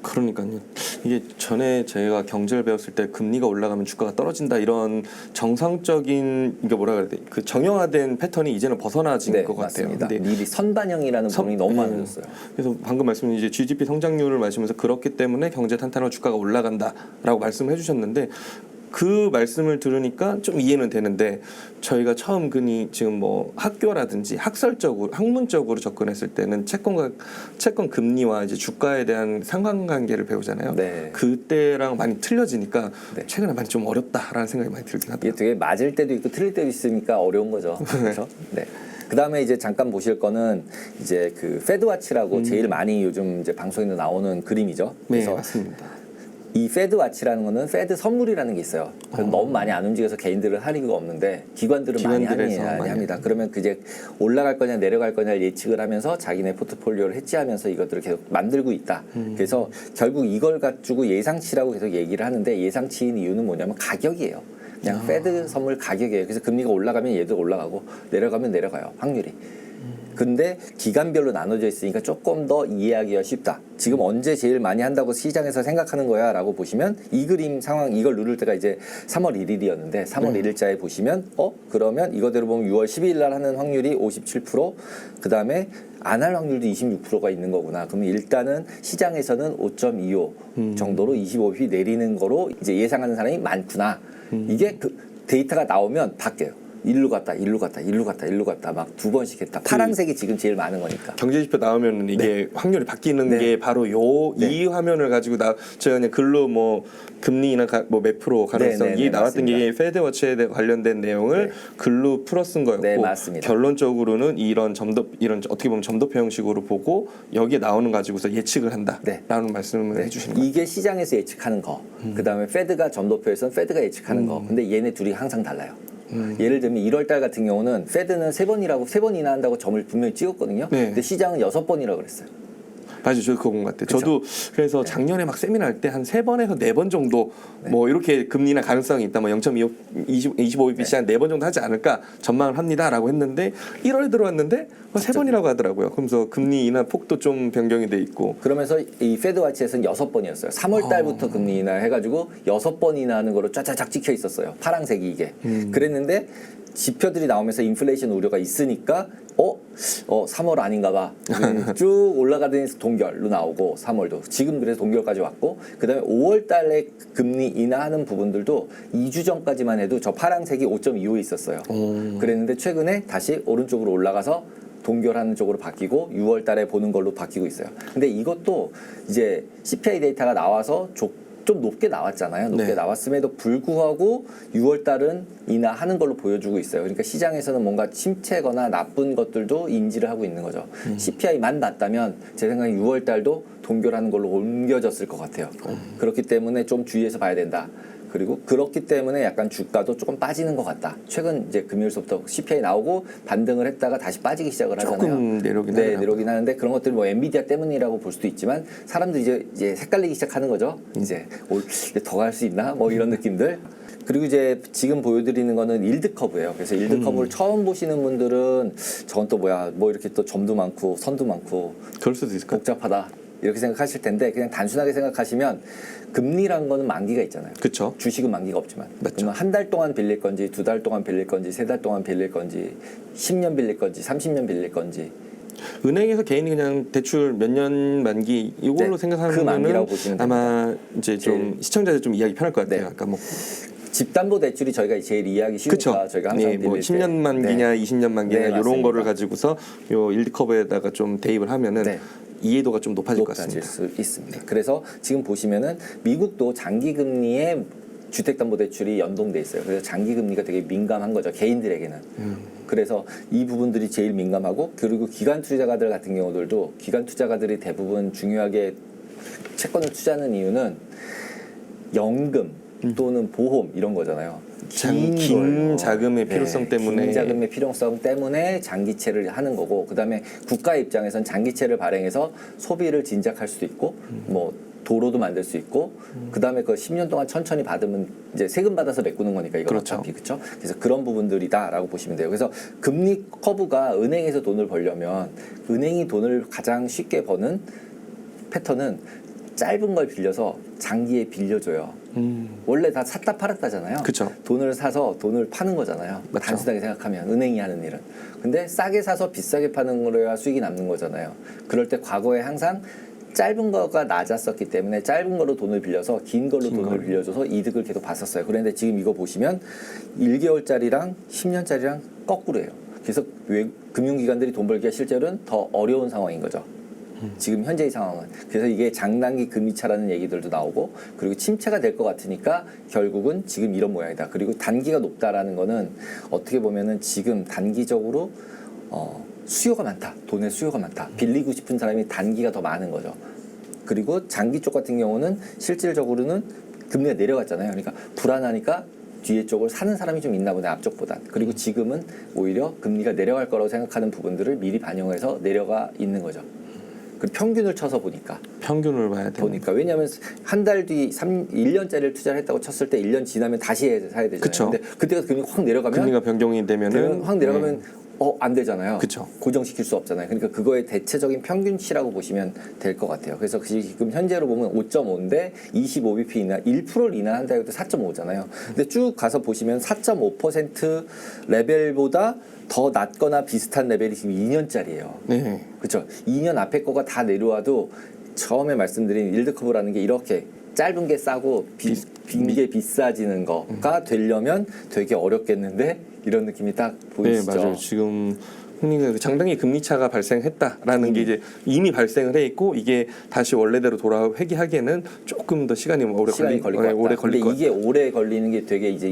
그러니까요. 이게 전에 제가 경제를 배웠을 때 금리가 올라가면 주가가 떨어진다 이런 정상적인 이게 뭐라 그래야 돼? 그 정형화된 패턴이 이제는 벗어나진 네, 것 같아요. 맞습니다. 근데 미리 선반영이라는 부분이 너무 많아졌어요. 그래서 방금 말씀인 이제 GDP 성장률을 말씀하면서 그렇기 때문에 경제 탄탄하고 주가가 올라간다라고 말씀을 해주셨는데 그 말씀을 들으니까 좀 이해는 되는데 저희가 처음 지금 뭐 학교라든지 학설적으로 학문적으로 접근했을 때는 채권 금리와 이제 주가에 대한 상관관계를 배우잖아요. 네. 그때랑 많이 틀려지니까 네. 최근에 많이 좀 어렵다라는 생각이 많이 들긴 이게 하더라고요. 되게 맞을 때도 있고 틀릴 때도 있으니까 어려운 거죠. 그렇죠? 네. 그 다음에 이제 잠깐 보실 거는 이제 그 페드와치라고 제일 많이 요즘 이제 방송에도 나오는 그림이죠. 네, 그래서 맞습니다. 이 페드와치라는 거는 페드 선물이라는 게 있어요. 너무 많이 안 움직여서 개인들은 할 이유가 없는데 기관들은 많이 합니다. 그러면 그제 올라갈 거냐 내려갈 거냐 예측을 하면서 자기네 포트폴리오를 해지하면서 이것들을 계속 만들고 있다. 그래서 결국 이걸 가지고 예상치라고 계속 얘기를 하는데 예상치인 이유는 뭐냐면 가격이에요. 그냥 페드 선물 가격이에요. 그래서 금리가 올라가면 얘도 올라가고 내려가면 내려가요. 확률이. 근데 기간별로 나눠져 있으니까 조금 더 이해하기가 쉽다. 지금 언제 제일 많이 한다고 시장에서 생각하는 거야 라고 보시면 이 그림 상황 이걸 누를 때가 이제 3월 1일이었는데 3월 1일자에 보시면 그러면 이거대로 보면 6월 12일 날 하는 확률이 57%, 그 다음에 안 할 확률도 26%가 있는 거구나. 그러면 일단은 시장에서는 5.25 정도로 25bp 내리는 거로 이제 예상하는 사람이 많구나. 이게 그 데이터가 나오면 바뀌어요. 일로 갔다 막 두 번씩 했다. 파란색이 지금 제일 많은 거니까. 경제지표 나오면 이게 확률이 바뀌는 게 바로 이 화면을 가지고 제가 그냥 글로 뭐 금리나 뭐 몇 프로 가능성이 나왔던 게 페드워치에 관련된 내용을 글로 풀어 쓴 거였고 네, 맞습니다. 결론적으로는 이런 어떻게 보면 점도표 형식으로 보고 여기에 나오는 가지고서 예측을 한다라는 말씀을 해주시는 거예요. 이게 시장에서 예측하는 거. 그다음에 페드가 점도표에서는 페드가 예측하는 거. 근데 얘네 둘이 항상 달라요. 예를 들면 1월 달 같은 경우는 페드는 3번이나 한다고 점을 분명히 찍었거든요. 네. 근데 시장은 6번이라고 그랬어요. 맞아요. 저도 그거 본 것 같아요. 그쵸? 저도 그래서 작년에 막 세미나 할 때 한 3번에서 4번 정도 뭐 이렇게 금리나 가능성이 있다. 뭐 0.25bpc 한 4번 정도 하지 않을까 전망을 합니다라고 했는데 1월에 들어왔는데 3번이라고 하더라고요. 그러면서 금리 인하 폭도 좀 변경이 돼 있고. 그러면서 이 페드와치에서는 6번이었어요. 3월 달부터 금리 인하 해가지고 6번 인하하는 거로 쫙쫙쫙 찍혀 있었어요. 파란색이 이게. 그랬는데 지표들이 나오면서 인플레이션 우려가 있으니까 3월 아닌가 봐. 쭉 올라가더니 동결로 나오고 3월도. 지금 그래서 동결까지 왔고 그다음에 5월 달에 금리 인하하는 부분들도 2주 전까지만 해도 저 파란색이 5.25에 있었어요. 그랬는데 최근에 다시 오른쪽으로 올라가서 동결하는 쪽으로 바뀌고 6월 달에 보는 걸로 바뀌고 있어요. 근데 이것도 이제 CPI 데이터가 나와서 좀 높게 나왔잖아요. 높게 나왔음에도 불구하고 6월 달은 인하하는 걸로 보여주고 있어요. 그러니까 시장에서는 뭔가 침체거나 나쁜 것들도 인지를 하고 있는 거죠. CPI만 낮다면 제 생각에 6월 달도 동결하는 걸로 옮겨졌을 것 같아요. 그렇기 때문에 좀 주의해서 봐야 된다. 그리고 그렇기 때문에 약간 주가도 조금 빠지는 것 같다. 최근 이제 금요일서부터 CPI 나오고 반등을 했다가 다시 빠지기 시작을 하잖아요. 조금 내려오긴 하는데 그런 것들이 뭐 엔비디아 때문이라고 볼 수도 있지만 사람들이 이제 헷갈리기 시작하는 거죠. 이제 더 갈 수 있나? 뭐 이런 느낌들. 그리고 이제 지금 보여드리는 거는 일드 커브예요. 그래서 일드 커브를 처음 보시는 분들은 저건 또 뭐야? 뭐 이렇게 또 점도 많고 선도 많고 그럴 수도 있을 것 같아요. 복잡하다. 이렇게 생각하실 텐데 그냥 단순하게 생각하시면 금리란 거는 만기가 있잖아요. 그렇죠. 주식은 만기가 없지만. 맞죠. 그러면 한 달 동안 빌릴 건지 2달 동안 빌릴 건지 3달 동안 빌릴 건지 10년 빌릴 건지 30년 빌릴 건지 은행에서 개인이 그냥 대출 몇 년 만기 이걸로 생각하는 그 만기라고 거는 보시면 아마 이제 좀 시청자들 좀 이해하기 편할 것 같아요. 네. 아까 뭐 집담보대출이 저희가 제일 이해하기 쉬우니까 그쵸. 저희가 항상 네, 뭐 빌릴 10년 만기냐 20년 만기냐 네, 이런 맞습니다. 거를 가지고서 요 일드 커브에다가 좀 대입을 하면은 이해도가 좀 높아질 것 같습니다. 수 있습니다. 그래서 지금 보시면은 미국도 장기 금리에 주택담보대출이 연동돼 있어요. 그래서 장기 금리가 되게 민감한 거죠. 개인들에게는. 그래서 이 부분들이 제일 민감하고 그리고 기관 투자가들 같은 경우들도 기관 투자가들이 대부분 중요하게 채권을 투자하는 이유는 연금 또는 보험 이런 거잖아요. 긴 걸로. 자금의 필요성 때문에. 긴 자금의 필요성 때문에 장기채를 하는 거고 그다음에 국가 입장에선 장기채를 발행해서 소비를 진작할 수도 있고 뭐 도로도 만들 수 있고 그다음에 그 10년 동안 천천히 받으면 이제 세금 받아서 메꾸는 거니까 이거 그렇죠. 어차피 그렇죠. 그래서 그런 부분들이다라고 보시면 돼요. 그래서 금리 커브가 은행에서 돈을 벌려면 은행이 돈을 가장 쉽게 버는 패턴은 짧은 걸 빌려서 장기에 빌려줘요. 원래 다 샀다 팔았다잖아요. 그쵸. 돈을 사서 돈을 파는 거잖아요. 맞죠. 단순하게 생각하면 은행이 하는 일은. 근데 싸게 사서 비싸게 파는 거로야 수익이 남는 거잖아요. 그럴 때 과거에 항상 짧은 거가 낮았었기 때문에 짧은 거로 돈을 빌려서 긴 걸로 돈을 빌려줘서 이득을 계속 봤었어요. 그런데 지금 이거 보시면 1개월짜리랑 10년짜리랑 거꾸로예요. 그래서 금융기관들이 돈 벌기가 실제로는 더 어려운 상황인 거죠. 지금 현재의 상황은. 그래서 이게 장단기 금리차라는 얘기들도 나오고 그리고 침체가 될 것 같으니까 결국은 지금 이런 모양이다. 그리고 단기가 높다라는 거는 어떻게 보면은 지금 단기적으로 수요가 많다. 돈의 수요가 많다. 빌리고 싶은 사람이 단기가 더 많은 거죠. 그리고 장기 쪽 같은 경우는 실질적으로는 금리가 내려갔잖아요. 그러니까 불안하니까 뒤에 쪽을 사는 사람이 좀 있나 보네 앞쪽보다. 그리고 지금은 오히려 금리가 내려갈 거라고 생각하는 부분들을 미리 반영해서 내려가 있는 거죠. 그 평균을 쳐서 보니까 평균을 봐야 돼요. 왜냐하면 한 달 뒤 1년짜리를 투자를 했다고 쳤을 때 1년 지나면 다시 사야 되잖아요. 그쵸. 근데 그때가 금리가 확 내려가면 금리가 변경이 되면은 확 내려가면 안 되잖아요. 그쵸. 고정시킬 수 없잖아요. 그러니까 그거의 대체적인 평균치라고 보시면 될 것 같아요. 그래서 지금 현재로 보면 5.5인데 25bp 이나 1%를 인하한다 해도 4.5잖아요. 근데 쭉 가서 보시면 4.5% 레벨보다 더 낮거나 비슷한 레벨이 지금 2년짜리예요. 네. 그렇죠. 2년 앞에 거가 다 내려와도 처음에 말씀드린 일드 커브라는 게 이렇게 짧은 게 싸고 긴 게 비싸지는 거가 되려면 되게 어렵겠는데 이런 느낌이 딱 보이시죠? 네, 맞아요. 지금 흔히 장단기 금리 차가 발생했다라는 게 이제 이미 발생을 해 있고 이게 다시 원래대로 회귀하기에는 조금 더 시간이 오래 걸릴 것 같다. 오래 걸릴 것 같아요. 이게 오래 걸리는 게 되게 이제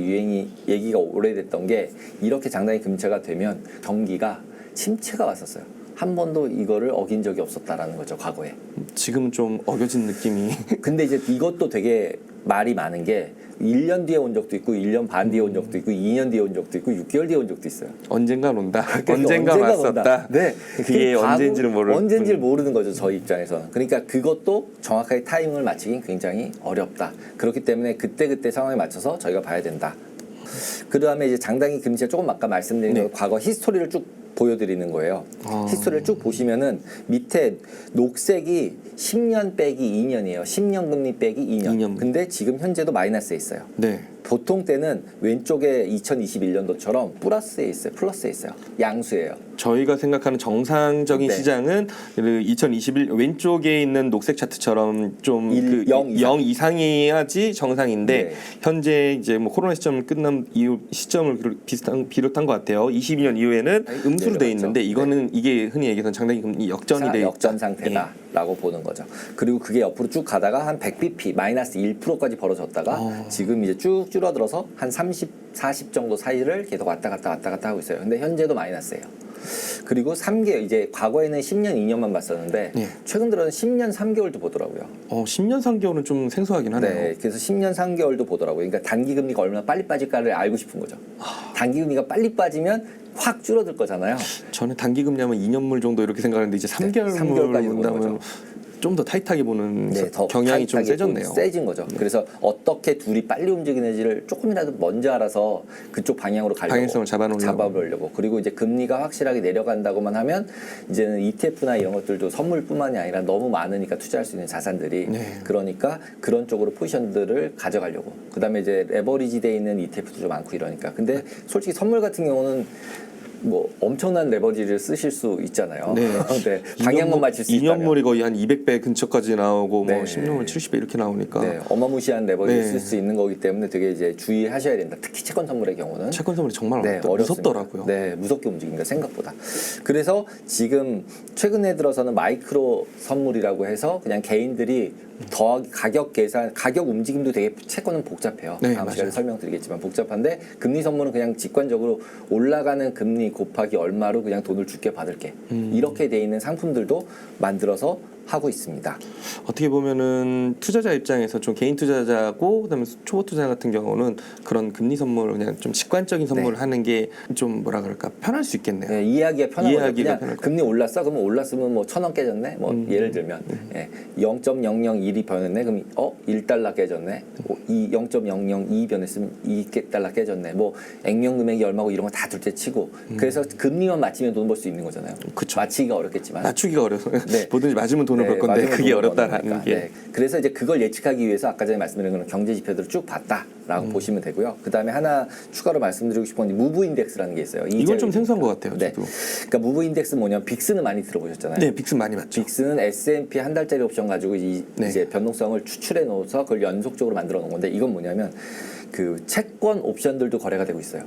얘기가 오래됐던 게 이렇게 장단기 금리차가 되면 경기가 침체가 왔었어요. 한 번도 이거를 어긴 적이 없었다라는 거죠, 과거에. 지금은 좀 어겨진 느낌이. 근데 이제 이것도 되게 말이 많은 게 1년 뒤에 온 적도 있고 1년 반 뒤에 온 적도 있고 2년 뒤에 온 적도 있고 6개월 뒤에 온 적도 있어요. 언젠간 온다. 그러니까 언젠간 왔었다. 온다. 네. 그게 언제인지를 모르는 거죠, 저희 입장에서는. 그러니까 그것도 정확하게 타이밍을 맞추긴 굉장히 어렵다. 그렇기 때문에 그때 상황에 맞춰서 저희가 봐야 된다. 그 다음에 이제 장단기 금리차 조금 아까 말씀드린 거 과거 히스토리를 쭉 보여드리는 거예요. 히스토리를 쭉 보시면은 밑에 녹색이 10년 빼기 2년이에요. 10년 금리 빼기 2년. 근데 지금 현재도 마이너스에 있어요. 네. 보통 때는 왼쪽에 2021년도처럼 플러스에 있어요. 양수예요. 저희가 생각하는 정상적인 네. 시장은 2021 왼쪽에 있는 녹색 차트처럼 좀 0 이상이야지 정상인데 네. 현재 이제 뭐 코로나 시점 끝난 이후 시점을 비롯한 것 같아요. 22년 이후에는 음수로 돼 있는데 이거는 이게 흔히 얘기하는 장단기 금리 역전이 돼 있다. 역전 상태다라고 보는 거죠. 그리고 그게 옆으로 쭉 가다가 한 100bp 마이너스 1%까지 벌어졌다가 지금 이제 쭉 줄어들어서 한 30, 40 정도 사이를 계속 왔다 갔다 하고 있어요. 근데 현재도 마이너스예요. 그리고 3개월 이제 과거에는 10년, 2년만 봤었는데 최근 들어는 10년, 3개월도 보더라고요. 10년, 3개월은 좀 생소하긴 하네요. 네, 그래서 10년, 3개월도 보더라고요. 그러니까 단기 금리가 얼마나 빨리 빠질까를 알고 싶은 거죠. 단기 금리가 빨리 빠지면 확 줄어들 거잖아요. 저는 단기 금리하면 2년물 정도 이렇게 생각하는데 이제 3개월까지 본다면 좀 더 타이트하게 보는 더 경향이 좀 세졌네요. 세진 거죠. 그래서 어떻게 둘이 빨리 움직이는지를 조금이라도 먼저 알아서 그쪽 방향으로 가려고 방향성을 잡아보려고. 그리고 이제 금리가 확실하게 내려간다고만 하면 이제는 ETF나 이런 것들도 선물뿐만이 아니라 너무 많으니까 투자할 수 있는 자산들이 그러니까 그런 쪽으로 포지션들을 가져가려고. 그다음에 이제 레버리지 돼 있는 ETF도 좀 많고 이러니까. 근데 솔직히 선물 같은 경우는 뭐 엄청난 레버리지를 쓰실 수 있잖아요. 네. 네. 방향만 맞출 수 있다면. 2년물이 거의 한 200배 근처까지 나오고 뭐 10년물 70배 이렇게 나오니까 어마무시한 레버리지를 쓸 수 있는 거기 때문에 되게 이제 주의하셔야 된다. 특히 채권 선물의 경우는. 채권 선물이 정말 무섭더라고요. 네, 무섭게 움직입니다. 생각보다. 그래서 지금 최근에 들어서는 마이크로 선물이라고 해서 그냥 개인들이 더 가격 움직임도 되게 채권은 복잡해요. 다음 시간에 설명드리겠지만 복잡한데 금리 선물은 그냥 직관적으로 올라가는 금리 곱하기 얼마로 그냥 돈을 줄게 받을게. 이렇게 돼 있는 상품들도 만들어서 하고 있습니다. 어떻게 보면은 투자자 입장에서 좀 개인 투자자고 그다음에 초보 투자 같은 경우는 그런 금리 선물 그냥 좀 직관적인 선물을 하는 게 좀 뭐라 그럴까 편할 수 있겠네요. 네, 이해하기가 편하거든요. 이해하기가 그냥 편할 것 금리 올랐어? 그러면 올랐으면 뭐 1,000원 깨졌네? 뭐 예를 들면 0.001이 변했네? 그럼 1달러 깨졌네? 0.002 변했으면 2달러 깨졌네? 뭐 액면 금액이 얼마고 이런 거 다 둘째 치고 그래서 금리만 맞추면 돈 벌 수 있는 거잖아요. 그쵸. 맞히기가 어렵겠지만 맞추기가 어려서 네. 뭐든지 맞으면 돈을 벌 건데 맞으면 그게 돈을 어렵다라는 버니까. 게 네. 그래서 이제 그걸 예측하기 위해서 아까 전에 말씀드린 그런 경제 지표들을 쭉 봤다라고 보시면 되고요. 그 다음에 하나 추가로 말씀드리고 싶은 게 무브 인덱스라는 게 있어요. 이건 좀 생소한 것 같아요. 네. 저도. 그러니까 무브 인덱스 뭐냐면 빅스는 많이 들어보셨잖아요. 네, 빅스 많이 맞죠. 빅스는 S&P 한 달짜리 옵션 가지고 네. 이제 변동성을 추출해 놓아서 그걸 연속적으로 만들어 놓은 건데 이건 뭐냐면 그 채권 옵션들도 거래가 되고 있어요.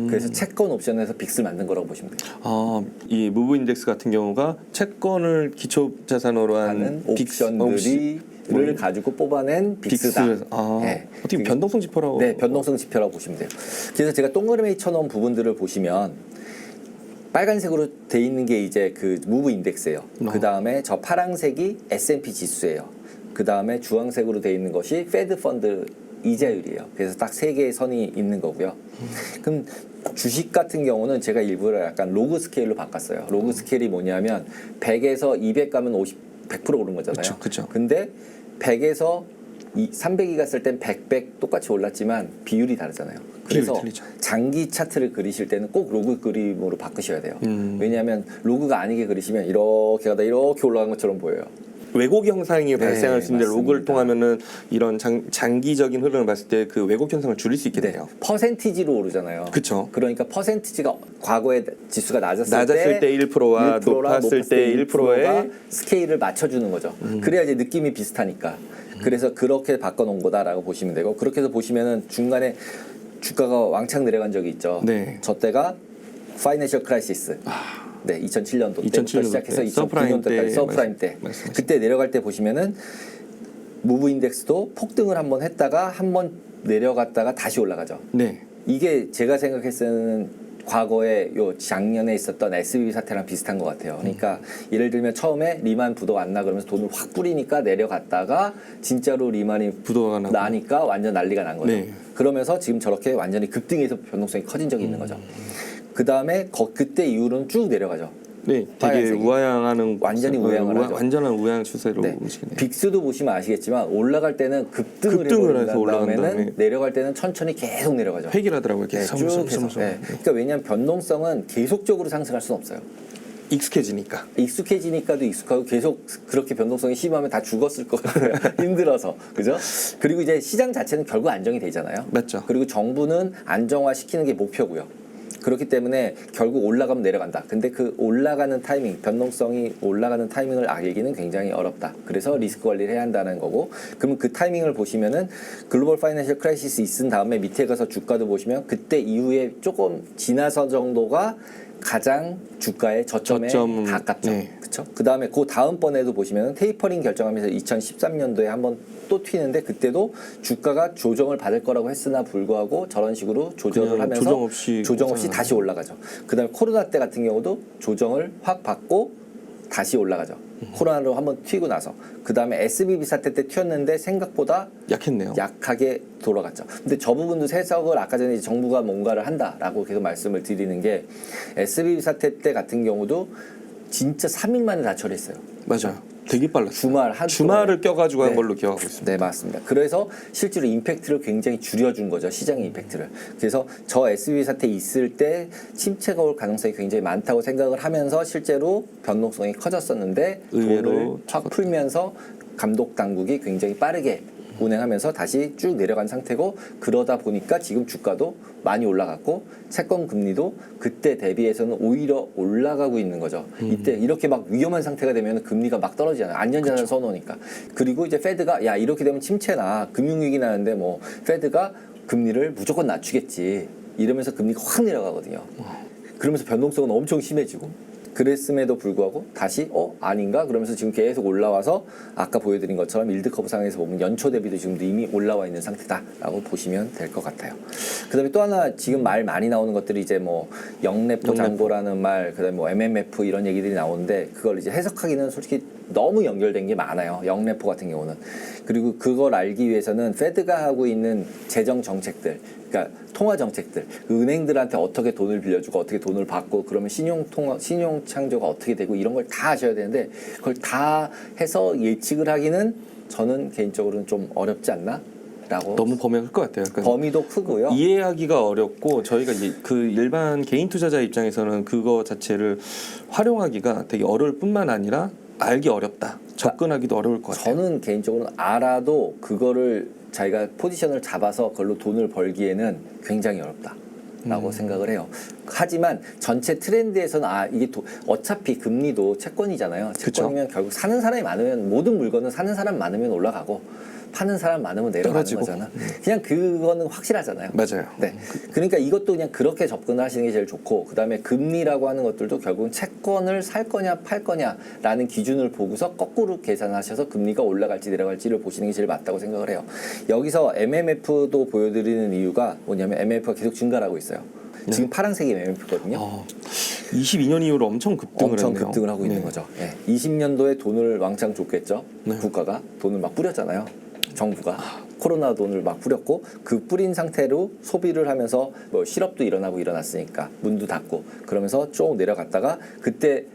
그래서 채권 옵션에서 빅스를 만든 거라고 보시면 돼요. 이 무브 인덱스 같은 경우가 채권을 기초 자산으로 하는 한 옵션들을 가지고 뽑아낸 빅스다. 네. 어떻게 변동성 지표라고? 네, 변동성 지표라고 보시면 돼요. 그래서 제가 동그라미 쳐놓은 부분들을 보시면 빨간색으로 돼 있는 게 이제 그 무브 인덱스예요. 그 다음에 저 파란색이 S&P 지수예요. 그 다음에 주황색으로 돼 있는 것이 페드 펀드 이자율이에요. 그래서 딱 세 개의 선이 있는 거고요. 그럼 주식 같은 경우는 제가 일부러 약간 로그 스케일로 바꿨어요. 로그 스케일이 뭐냐면 100에서 200 가면 100% 오른 거잖아요. 그쵸. 근데 100에서 300이 갔을 땐 100 똑같이 올랐지만 비율이 다르잖아요. 그래서 틀리죠. 장기 차트를 그리실 때는 꼭 로그 그림으로 바꾸셔야 돼요. 왜냐하면 로그가 아니게 그리시면 이렇게 가다 이렇게 올라간 것처럼 보여요. 왜곡 현상이 발생할 수 있는데 맞습니다. 로그를 통하면은 이런 장기적인 흐름을 봤을 때 그 왜곡 현상을 줄일 수 있겠네요. 퍼센티지로 오르잖아요. 그쵸. 그러니까 퍼센티지가 과거에 지수가 낮았을 때 1%와 높았을 때 1%의 스케일을 맞춰주는 거죠. 그래야 이제 느낌이 비슷하니까. 그래서 그렇게 바꿔놓은 거다라고 보시면 되고 그렇게 해서 보시면은 중간에 주가가 왕창 내려간 적이 있죠. 네. 저 때가 파이낸셜 크라이시스. 네, 2007년도 때부터 2007년도 시작해서 때, 2009년 때까지 서프라임 때. 그때 내려갈 때 보시면은 무브 인덱스도 폭등을 한번 했다가 한번 내려갔다가 다시 올라가죠. 네. 이게 제가 생각했을 때는 과거에 요 작년에 있었던 SBB 사태랑 비슷한 것 같아요. 그러니까 예를 들면 처음에 리만 부도 안 나 그러면서 돈을 확 뿌리니까 내려갔다가 진짜로 리만이 부도가 나니까 완전 난리가 난 거죠. 네. 그러면서 지금 저렇게 완전히 급등해서 변동성이 커진 적이 있는 거죠. 그 다음에 그때 이후로는 쭉 내려가죠. 네, 되게 빨간색이. 우하향하는 완전히 우하향을 하죠. 완전한 우하향 추세로 네. 움직이네요. 빅스도 보시면 아시겠지만 올라갈 때는 급등을 해서 해버린 올라간 다음에는 다음에 내려갈 때는 천천히 계속 내려가죠. 획일하더라고요. 네, 계속 쭉 해서. 네. 그러니까 왜냐하면 변동성은 계속적으로 상승할 수는 없어요. 익숙해지니까. 익숙해지니까도 익숙하고 계속 그렇게 변동성이 심하면 다 죽었을 거예요. 힘들어서. 그죠? 그리고 이제 시장 자체는 결국 안정이 되잖아요. 맞죠. 그리고 정부는 안정화시키는 게 목표고요. 그렇기 때문에 결국 올라가면 내려간다. 근데 그 올라가는 타이밍, 변동성이 올라가는 타이밍을 알기는 굉장히 어렵다. 그래서 리스크 관리를 해야 한다는 거고. 그러면 그 타이밍을 보시면은 글로벌 파이낸셜 크라이시스 있은 다음에 밑에 가서 주가도 보시면 그때 이후에 조금 지나서 정도가 가장 주가의 저점에 가깝죠. 네. 그렇죠? 그다음에 그 다음번에도 보시면 테이퍼링 결정하면서 2013년도에 한번 또 튀는데 그때도 주가가 조정을 받을 거라고 했으나 불구하고 저런 식으로 조정을 하면서 조정 없이 다시 올라가죠. 그다음에 코로나 때 같은 경우도 조정을 확 받고 다시 올라가죠. 코로나로 한번 튀고 나서 그다음에 SBB 사태 때 튀었는데 생각보다 약했네요. 약하게 돌아갔죠. 근데 저 부분도 해석을 아까 전에 정부가 뭔가를 한다라고 계속 말씀을 드리는 게 SBB 사태 때 같은 경우도 진짜 3일 만에 다 처리했어요. 맞아요. 되게 빨랐어요. 주말을 껴가지고 한 걸로 기억하고 있습니다. 네, 맞습니다. 그래서 실제로 임팩트를 굉장히 줄여준 거죠. 시장의 임팩트를. 그래서 저 SBB 사태 있을 때 침체가 올 가능성이 굉장히 많다고 생각을 하면서 실제로 변동성이 커졌었는데 돈을 확 풀면서 감독 당국이 굉장히 빠르게 운행하면서 다시 쭉 내려간 상태고 그러다 보니까 지금 주가도 많이 올라갔고 채권 금리도 그때 대비해서는 오히려 올라가고 있는 거죠. 이때 이렇게 막 위험한 상태가 되면 금리가 막 떨어지잖아요. 안전자산 써놓으니까. 그리고 이제 페드가 야 이렇게 되면 침체나 금융위기 나는데 뭐 페드가 금리를 무조건 낮추겠지 이러면서 금리가 확 내려가거든요. 그러면서 변동성은 엄청 심해지고 그랬음에도 불구하고 다시 아닌가? 그러면서 지금 계속 올라와서 아까 보여드린 것처럼 일드 커브 상에서 보면 연초 대비도 지금도 이미 올라와 있는 상태다라고 보시면 될 것 같아요. 그다음에 또 하나 지금 말 많이 나오는 것들이 이제 뭐 영래포 잔고라는 말, 그다음에 뭐 MMF 이런 얘기들이 나오는데 그걸 이제 해석하기는 솔직히 너무 연결된 게 많아요. 영래포 같은 경우는. 그리고 그걸 알기 위해서는 페드가 하고 있는 재정 정책들, 그러니까 통화 정책들, 그 은행들한테 어떻게 돈을 빌려주고 어떻게 돈을 받고 그러면 신용 창조가 어떻게 되고 이런 걸 다 아셔야 되는데 그걸 다 해서 예측을 하기는 저는 개인적으로는 좀 어렵지 않나? 라고. 너무 범위가 클 것 같아요. 그러니까 범위도 크고요. 이해하기가 어렵고 저희가 그 일반 개인 투자자 입장에서는 그거 자체를 활용하기가 되게 어려울 뿐만 아니라 알기 어렵다. 접근하기도 어려울 것 같아요. 저는 개인적으로는 알아도 그거를 자기가 포지션을 잡아서 그걸로 돈을 벌기에는 굉장히 어렵다라고 생각을 해요. 하지만 전체 트렌드에서는 이게 어차피 금리도 채권이잖아요. 채권이면 결국 사는 사람이 많으면 모든 물건은 사는 사람 많으면 올라가고 파는 사람 많으면 내려가는 떨어지고. 거잖아. 그냥 그거는 확실하잖아요. 맞아요. 네. 그러니까 이것도 그냥 그렇게 접근을 하시는 게 제일 좋고, 그다음에 금리라고 하는 것들도 결국은 채권을 살 거냐 팔 거냐라는 기준을 보고서 거꾸로 계산하셔서 금리가 올라갈지 내려갈지를 보시는 게 제일 맞다고 생각을 해요. 여기서 MMF도 보여드리는 이유가 뭐냐면 MMF가 계속 증가하고 있어요. 지금 파란색이 MMF거든요. 22년 이후로 엄청 급등을 엄청 했네요. 급등을 하고 있는 거죠. 20년도에 돈을 왕창 줬겠죠. 국가가 돈을 막 뿌렸잖아요. 정부가 코로나 돈을 막 뿌렸고 그 뿌린 상태로 소비를 하면서 뭐 실업도 일어났으니까 문도 닫고 그러면서 쭉 내려갔다가 그때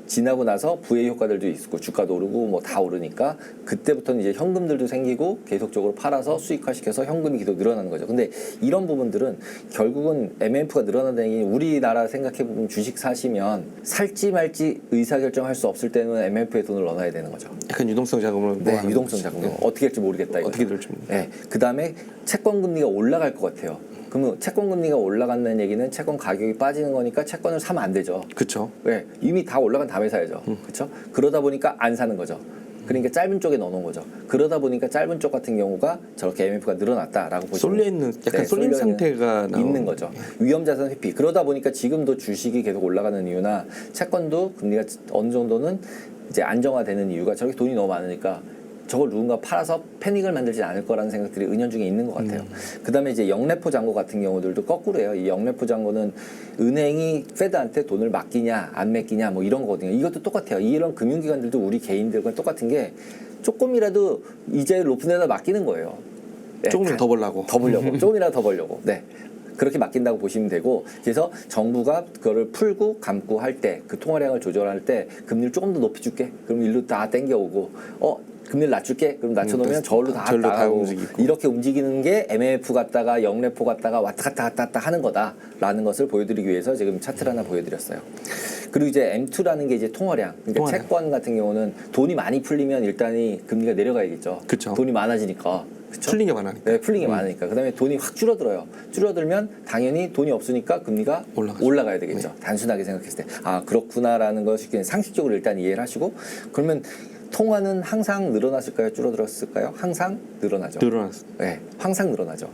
지나고 나서 부의 효과들도 있고 주가도 오르고 뭐 다 오르니까 그때부터는 이제 현금들도 생기고 계속적으로 팔아서 수익화시켜서 현금이 계속 늘어나는 거죠. 근데 이런 부분들은 결국은 MMF가 늘어난다는 게 우리나라 생각해보면 주식 사시면 살지 말지 의사결정할 수 없을 때는 MMF에 돈을 넣어놔야 되는 거죠. 약간 유동성 자금을 네, 유동성 자금. 어떻게 할지 모르겠다. 어떻게 될지 네. 그다음에 채권 금리가 올라갈 것 같아요. 그러면 채권 금리가 올라간다는 얘기는 채권 가격이 빠지는 거니까 채권을 사면 안 되죠. 그렇죠. 네, 이미 다 올라간 다음에 사야죠. 그렇죠? 그러다 보니까 안 사는 거죠. 그러니까 짧은 쪽에 넣어놓은 거죠. 그러다 보니까 짧은 쪽 같은 경우가 저렇게 MMF가 늘어났다라고 보시면 쏠려 있는 약간 쏠림 상태가 있는 거죠. 위험 자산 회피. 그러다 보니까 지금도 주식이 계속 올라가는 이유나 채권도 금리가 어느 정도는 이제 안정화되는 이유가 저렇게 돈이 너무 많으니까 저걸 누군가 팔아서 패닉을 만들지 않을 거라는 생각들이 은연중에 있는 것 같아요. 그다음에 이제 영래포 잔고 같은 경우들도 거꾸로예요. 이 영래포 잔고는 은행이 페드한테 돈을 맡기냐 안 맡기냐 뭐 이런 거거든요. 이것도 똑같아요. 이런 금융기관들도 우리 개인들과 똑같은 게 조금이라도 이자율 높은 데다 맡기는 거예요. 네, 조금 더 벌려고. 조금이라도 더 벌려고. 네. 그렇게 맡긴다고 보시면 되고, 그래서 정부가 그거를 풀고 감고 할 때, 그 통화량을 조절할 때 금리를 조금 더 높이 줄게. 그럼 일로 다 땡겨오고, 금리를 낮출게. 그럼 낮춰놓으면 저울로 다 움직이고. 이렇게 움직이는 게 MMF 갔다가 영래포 갔다가 왔다 갔다 하는 거다라는 것을 보여드리기 위해서 지금 차트를 하나 보여드렸어요. 그리고 이제 M2라는 게 이제 통화량. 그러니까 채권 같은 경우는 돈이 많이 풀리면 일단이 금리가 내려가야겠죠. 그쵸. 돈이 많아지니까. 그쵸? 풀린 게 많으니까. 네, 풀린 게 많으니까. 그다음에 돈이 확 줄어들어요. 줄어들면 당연히 돈이 없으니까 금리가 올라가죠. 올라가야 되겠죠. 단순하게 생각했을 때. 그렇구나라는 것이 그냥 상식적으로 일단 이해를 하시고, 그러면 통화는 항상 늘어났을까요? 줄어들었을까요? 항상 늘어나죠. 늘어났어. 네, 항상 늘어나죠.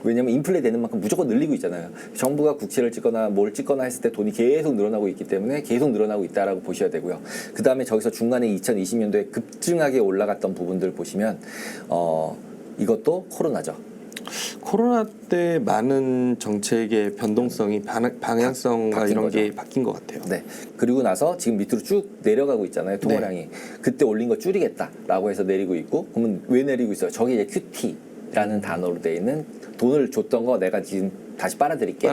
왜냐하면 인플레 되는 만큼 무조건 늘리고 있잖아요. 정부가 국채를 찍거나 뭘 찍거나 했을 때 돈이 계속 늘어나고 있기 때문에 계속 늘어나고 있다라고 보셔야 되고요. 그 다음에 저기서 중간에 2020년도에 급증하게 올라갔던 부분들 보시면 이것도 코로나죠. 코로나 때 많은 정책의 변동성이 방향성과 바뀐 이런 거죠. 게 바뀐 것 같아요. 네. 그리고 나서 지금 밑으로 쭉 내려가고 있잖아요. 통화량이. 그때 올린 거 줄이겠다라고 해서 내리고 있고, 그러면 왜 내리고 있어요? 저게 이제 QT라는 단어로 돼 있는 돈을 줬던 거 내가 지금 다시 빨아들일게.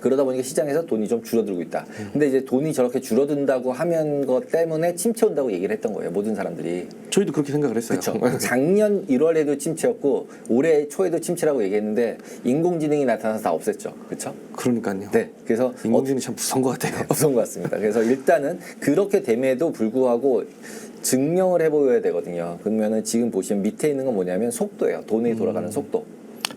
그러다 보니까 시장에서 돈이 좀 줄어들고 있다. 근데 이제 돈이 저렇게 줄어든다고 하면 것 때문에 침체 온다고 얘기를 했던 거예요. 모든 사람들이. 저희도 그렇게 생각을 했어요. 그렇죠. 작년 1월에도 침체였고 올해 초에도 침체라고 얘기했는데 인공지능이 나타나서 다 없앴죠. 그렇죠? 그러니까요. 네. 그래서 인공지능이 참 무서운 것 같아요. 무서운 것 같습니다. 그래서 일단은 그렇게 됨에도 불구하고 증명을 해보여야 되거든요. 그러면은 지금 보시면 밑에 있는 건 뭐냐면 속도예요. 돈이 돌아가는 속도.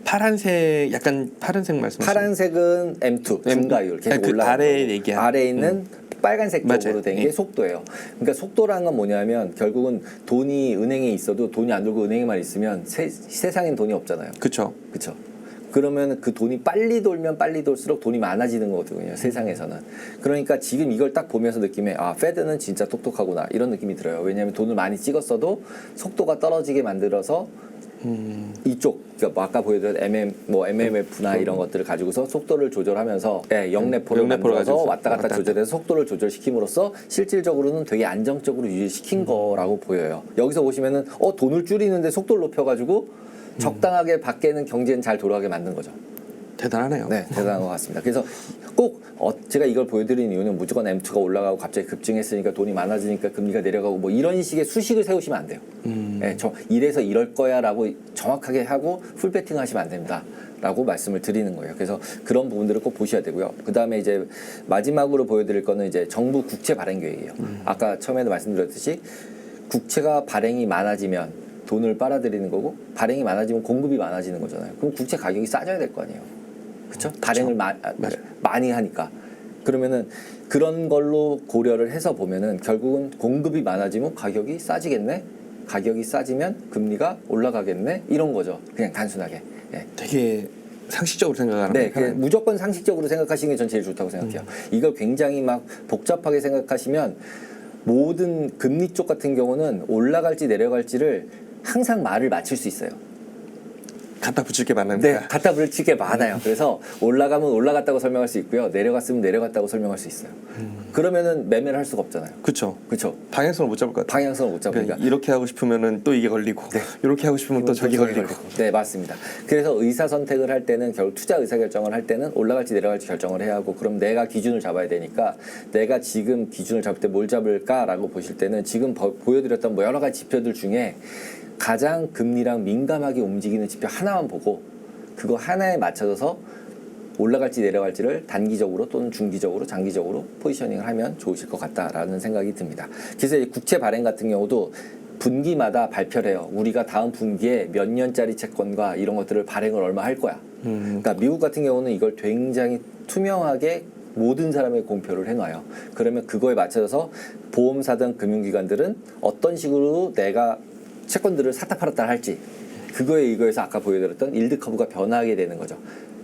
파란색 약간 파란색 말씀하시는 파란색은 M2 증가율 계속 올라가는 아래에 거고, 얘기한 아래에 있는 빨간색 쪽으로 된 게 예. 속도예요. 그러니까 속도라는 건 뭐냐면 결국은 돈이 은행에 있어도 돈이 안 들고 은행에만 있으면 세상엔 돈이 없잖아요. 그렇죠. 그렇죠. 그러면 그 돈이 빨리 돌면 빨리 돌수록 돈이 많아지는 거거든요. 세상에서는. 그러니까 지금 이걸 딱 보면서 느낌에 아, 페드는 진짜 똑똑하구나 이런 느낌이 들어요. 왜냐하면 돈을 많이 찍었어도 속도가 떨어지게 만들어서 이쪽 그러니까 아까 보여드린 MMF나 이런 것들을 가지고서 속도를 조절하면서 영레포를 만들어서 가지고서 왔다 갔다 조절해서 속도를 조절시킴으로써 실질적으로는 되게 안정적으로 유지시킨 거라고 보여요. 여기서 보시면은 돈을 줄이는데 속도를 높여가지고 적당하게 밖에는 경제는 잘 돌아가게 만든 거죠. 대단하네요. 네, 대단한 것 같습니다. 그래서 꼭 제가 이걸 보여드리는 이유는 무조건 M2가 올라가고 갑자기 급증했으니까 돈이 많아지니까 금리가 내려가고 뭐 이런 식의 수식을 세우시면 안 돼요. 네, 이래서 이럴 거야라고 정확하게 하고 풀배팅 하시면 안 됩니다. 라고 말씀을 드리는 거예요. 그래서 그런 부분들을 꼭 보셔야 되고요. 그 다음에 이제 마지막으로 보여드릴 거는 이제 정부 국채 발행 계획이에요. 아까 처음에도 말씀드렸듯이 국채가 발행이 많아지면 돈을 빨아들이는 거고 발행이 많아지면 공급이 많아지는 거잖아요. 그럼 국채 가격이 싸져야 될 거 아니에요. 그렇죠? 발행을 많이 하니까. 그러면은 그런 걸로 고려를 해서 보면은 결국은 공급이 많아지면 가격이 싸지겠네. 가격이 싸지면 금리가 올라가겠네. 이런 거죠. 그냥 단순하게. 네. 되게 상식적으로 생각하는 네, 거예요. 무조건 상식적으로 생각하시는 게 전 제일 좋다고 생각해요. 이걸 굉장히 막 복잡하게 생각하시면 모든 금리 쪽 같은 경우는 올라갈지 내려갈지를 항상 말을 맞출 수 있어요. 갖다 붙일 게 많으니까. 네, 갖다 붙일 게 많아요. 그래서 올라가면 올라갔다고 설명할 수 있고요. 내려갔으면 내려갔다고 설명할 수 있어요. 그러면은 매매를 할 수가 없잖아요. 그렇죠. 그렇죠. 방향성을 못 잡을 것 같아요. 방향성을 못 잡으니까. 그러니까 이렇게 하고 싶으면은 또 이게 걸리고, 이렇게 하고 싶으면 또 저기 걸리고. 네, 맞습니다. 그래서 의사 선택을 할 때는 결국 투자 의사 결정을 할 때는 올라갈지 내려갈지 결정을 해야 하고, 그럼 내가 기준을 잡아야 되니까 내가 지금 기준을 잡을 때 뭘 잡을까라고 보실 때는 지금 보여드렸던 뭐 여러 가지 지표들 중에 가장 금리랑 민감하게 움직이는 지표 하나만 보고 그거 하나에 맞춰서 올라갈지 내려갈지를 단기적으로 또는 중기적으로 장기적으로 포지셔닝을 하면 좋으실 것 같다라는 생각이 듭니다. 그래서 국채 발행 같은 경우도 분기마다 발표를 해요. 우리가 다음 분기에 몇 년짜리 채권과 이런 것들을 발행을 얼마 할 거야. 그러니까 미국 같은 경우는 이걸 굉장히 투명하게 모든 사람의 공표를 해놔요. 그러면 그거에 맞춰서 보험사든 금융기관들은 어떤 식으로 내가 채권들을 샀다 팔았다 할지 그거에 의거해서 아까 보여드렸던 일드 커브가 변하게 되는 거죠.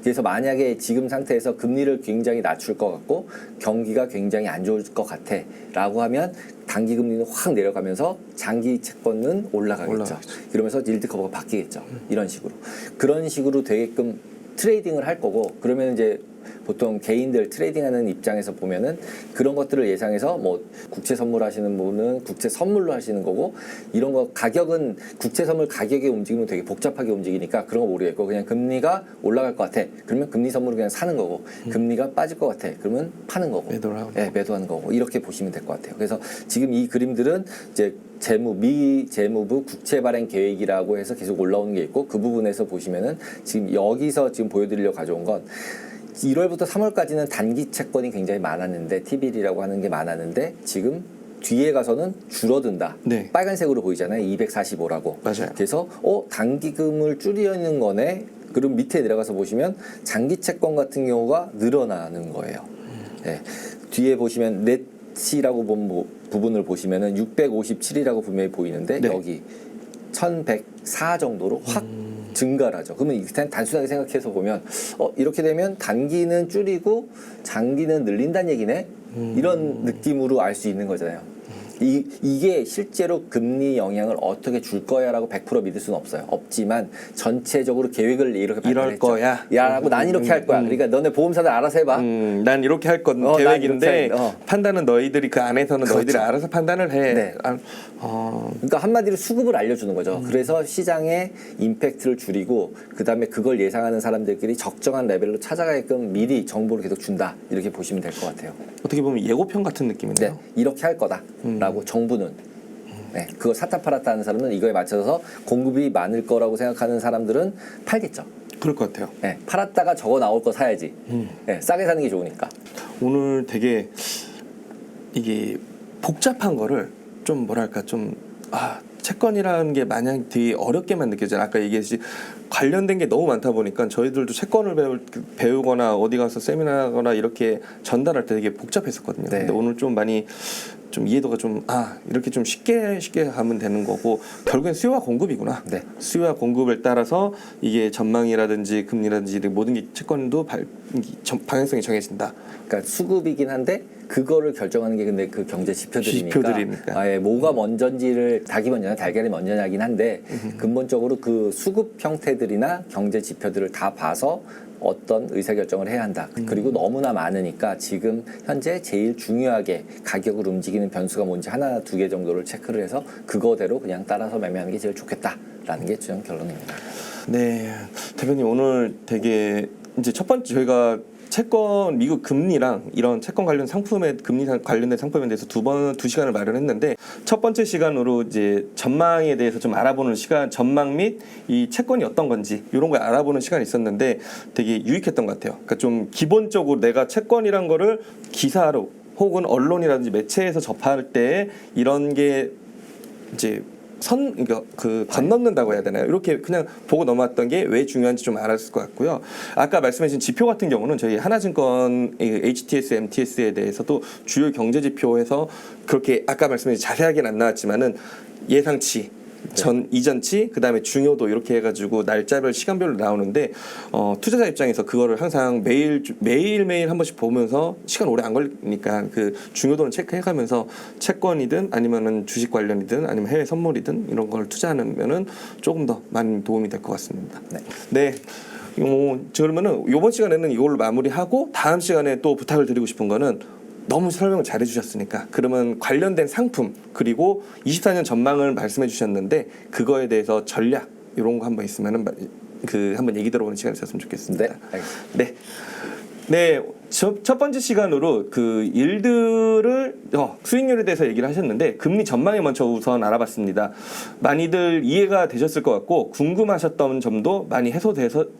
그래서 만약에 지금 상태에서 금리를 굉장히 낮출 것 같고 경기가 굉장히 안 좋을 것 같아 라고 하면 단기 금리는 확 내려가면서 장기 채권은 올라가겠죠. 그러면서 일드 커브가 바뀌겠죠. 이런 식으로. 그런 식으로 되게끔 트레이딩을 할 거고, 그러면 이제 보통 개인들 트레이딩하는 입장에서 보면은 그런 것들을 예상해서 뭐 국채 선물하시는 분은 국채 선물로 하시는 거고, 이런 거 가격은 국채 선물 가격의 움직임은 되게 복잡하게 움직이니까 그런 거 모르겠고, 그냥 금리가 올라갈 것 같아 그러면 금리 선물을 그냥 사는 거고, 금리가 빠질 것 같아 그러면 파는 거고, 매도하는 거고, 이렇게 보시면 될 것 같아요. 그래서 지금 이 그림들은 이제 미 재무부 국채 발행 계획이라고 해서 계속 올라오는 게 있고, 그 부분에서 보시면은 지금 여기서 지금 보여드리려고 가져온 건 1월부터 3월까지는 단기 채권이 굉장히 많았는데, T빌이라고 하는 게 많았는데 지금 뒤에 가서는 줄어든다. 네. 빨간색으로 보이잖아요. 245라고. 맞아요. 그래서 단기금을 줄이는 거네. 그럼 밑에 내려가서 보시면 장기 채권 같은 경우가 늘어나는 거예요. 네. 뒤에 보시면 넷이라고 본 부분을 보시면은 657이라고 분명히 보이는데, 네. 여기 1104 정도로 확 증가를 하죠. 그러면 일단 단순하게 생각해서 보면 이렇게 되면 단기는 줄이고 장기는 늘린다는 얘기네. 이런 느낌으로 알 수 있는 거잖아요. 이게 실제로 금리 영향을 어떻게 줄 거야라고 100% 믿을 수는 없어요. 없지만 전체적으로 계획을 이렇게 이럴 거야. 야라고 난 이렇게 할 거야. 그러니까 너네 보험사들 알아서 해봐. 난 이렇게 할 건 계획인데 판단은 너희들이 그 안에서는 너희들이 알아서 판단을 해. 네. 그러니까 한마디로 수급을 알려주는 거죠. 그래서 시장의 임팩트를 줄이고 그다음에 그걸 예상하는 사람들끼리 적정한 레벨로 찾아가게끔 미리 정보를 계속 준다. 이렇게 보시면 될 것 같아요. 어떻게 보면 예고편 같은 느낌이네요. 네, 이렇게 할 거다라고 정부는. 네, 그걸 사타 팔았다 하는 사람은 이거에 맞춰서 공급이 많을 거라고 생각하는 사람들은 팔겠죠. 그럴 것 같아요. 네, 팔았다가 저거 나올 거 사야지. 네, 싸게 사는 게 좋으니까. 오늘 되게 이게 복잡한 거를 좀 뭐랄까 좀 채권이라는 게 마냥 되게 어렵게만 느껴져요. 아까 얘기했듯이 관련된 게 너무 많다 보니까 저희들도 채권을 배우거나 어디 가서 세미나거나 이렇게 전달할 때 되게 복잡했었거든요. 네. 근데 오늘 좀 많이 좀 이해도가 좀 이렇게 좀 쉽게 하면 되는 거고 결국엔 수요와 공급이구나. 네. 수요와 공급을 따라서 이게 전망이라든지 금리라든지 모든 게 채권도 방향성이 정해진다. 그러니까 수급이긴 한데 그거를 결정하는 게 근데 그 경제 지표들이니까 지표들이니까. 예, 뭐가 먼저인지를 닭이 먼저냐 달걀이 먼저냐긴 한데 근본적으로 그 수급 형태들이나 경제 지표들을 다 봐서 어떤 의사결정을 해야 한다. 그리고 너무나 많으니까 지금 현재 제일 중요하게 가격을 움직이는 변수가 뭔지 하나 두 개 정도를 체크를 해서 그거대로 그냥 따라서 매매하는 게 제일 좋겠다라는 게 좀 결론입니다. 네, 대표님 오늘 되게 이제 첫 번째 저희가 채권 미국 금리랑 이런 채권 관련 상품에 금리 관련된 상품에 대해서 두 시간을 마련했는데 첫 번째 시간으로 이제 전망에 대해서 좀 알아보는 시간, 전망 및 이 채권이 어떤 건지 이런 걸 알아보는 시간이 있었는데 되게 유익했던 것 같아요. 그러니까 좀 기본적으로 내가 채권이란 거를 기사로 혹은 언론이라든지 매체에서 접할 때 이런 게 이제 그러니까 건넘는다고 해야 되나요? 이렇게 그냥 보고 넘어왔던 게 왜 중요한지 좀 알았을 것 같고요. 아까 말씀해주신 지표 같은 경우는 저희 하나증권 HTS, MTS에 대해서도 주요 경제 지표에서 그렇게 아까 말씀해주신 자세하게는 안 나왔지만은 예상치, 이전치, 그다음에 중요도 이렇게 해가지고 날짜별 시간별로 나오는데 투자자 입장에서 그거를 항상 매일매일 한 번씩 보면서 시간 오래 안 걸리니까 그 중요도는 체크해가면서 채권이든 아니면은 주식 관련이든 아니면 해외 선물이든 이런 걸 투자하면은 조금 더 많은 도움이 될 것 같습니다. 네. 그러면은 이번 시간에는 이걸로 마무리하고 다음 시간에 또 부탁을 드리고 싶은 거는 너무 설명을 잘 해주셨으니까 그러면 관련된 상품 그리고 24년 전망을 말씀해 주셨는데 그거에 대해서 전략 이런 거 한번 있으면은 한번 얘기 들어보는 시간이 있었으면 좋겠습니다. 네, 알겠습니다. 네, 첫 번째 시간으로 그 일들을 수익률에 대해서 얘기를 하셨는데 금리 전망에 먼저 우선 알아봤습니다. 많이들 이해가 되셨을 것 같고 궁금하셨던 점도 많이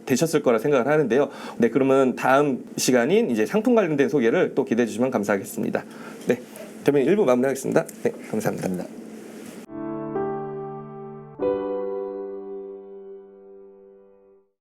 되셨을 거라 생각을 하는데요. 네, 그러면 다음 시간인 이제 상품 관련된 소개를 또 기대해 주시면 감사하겠습니다. 네, 대표님 1부 마무리하겠습니다. 네, 감사합니다.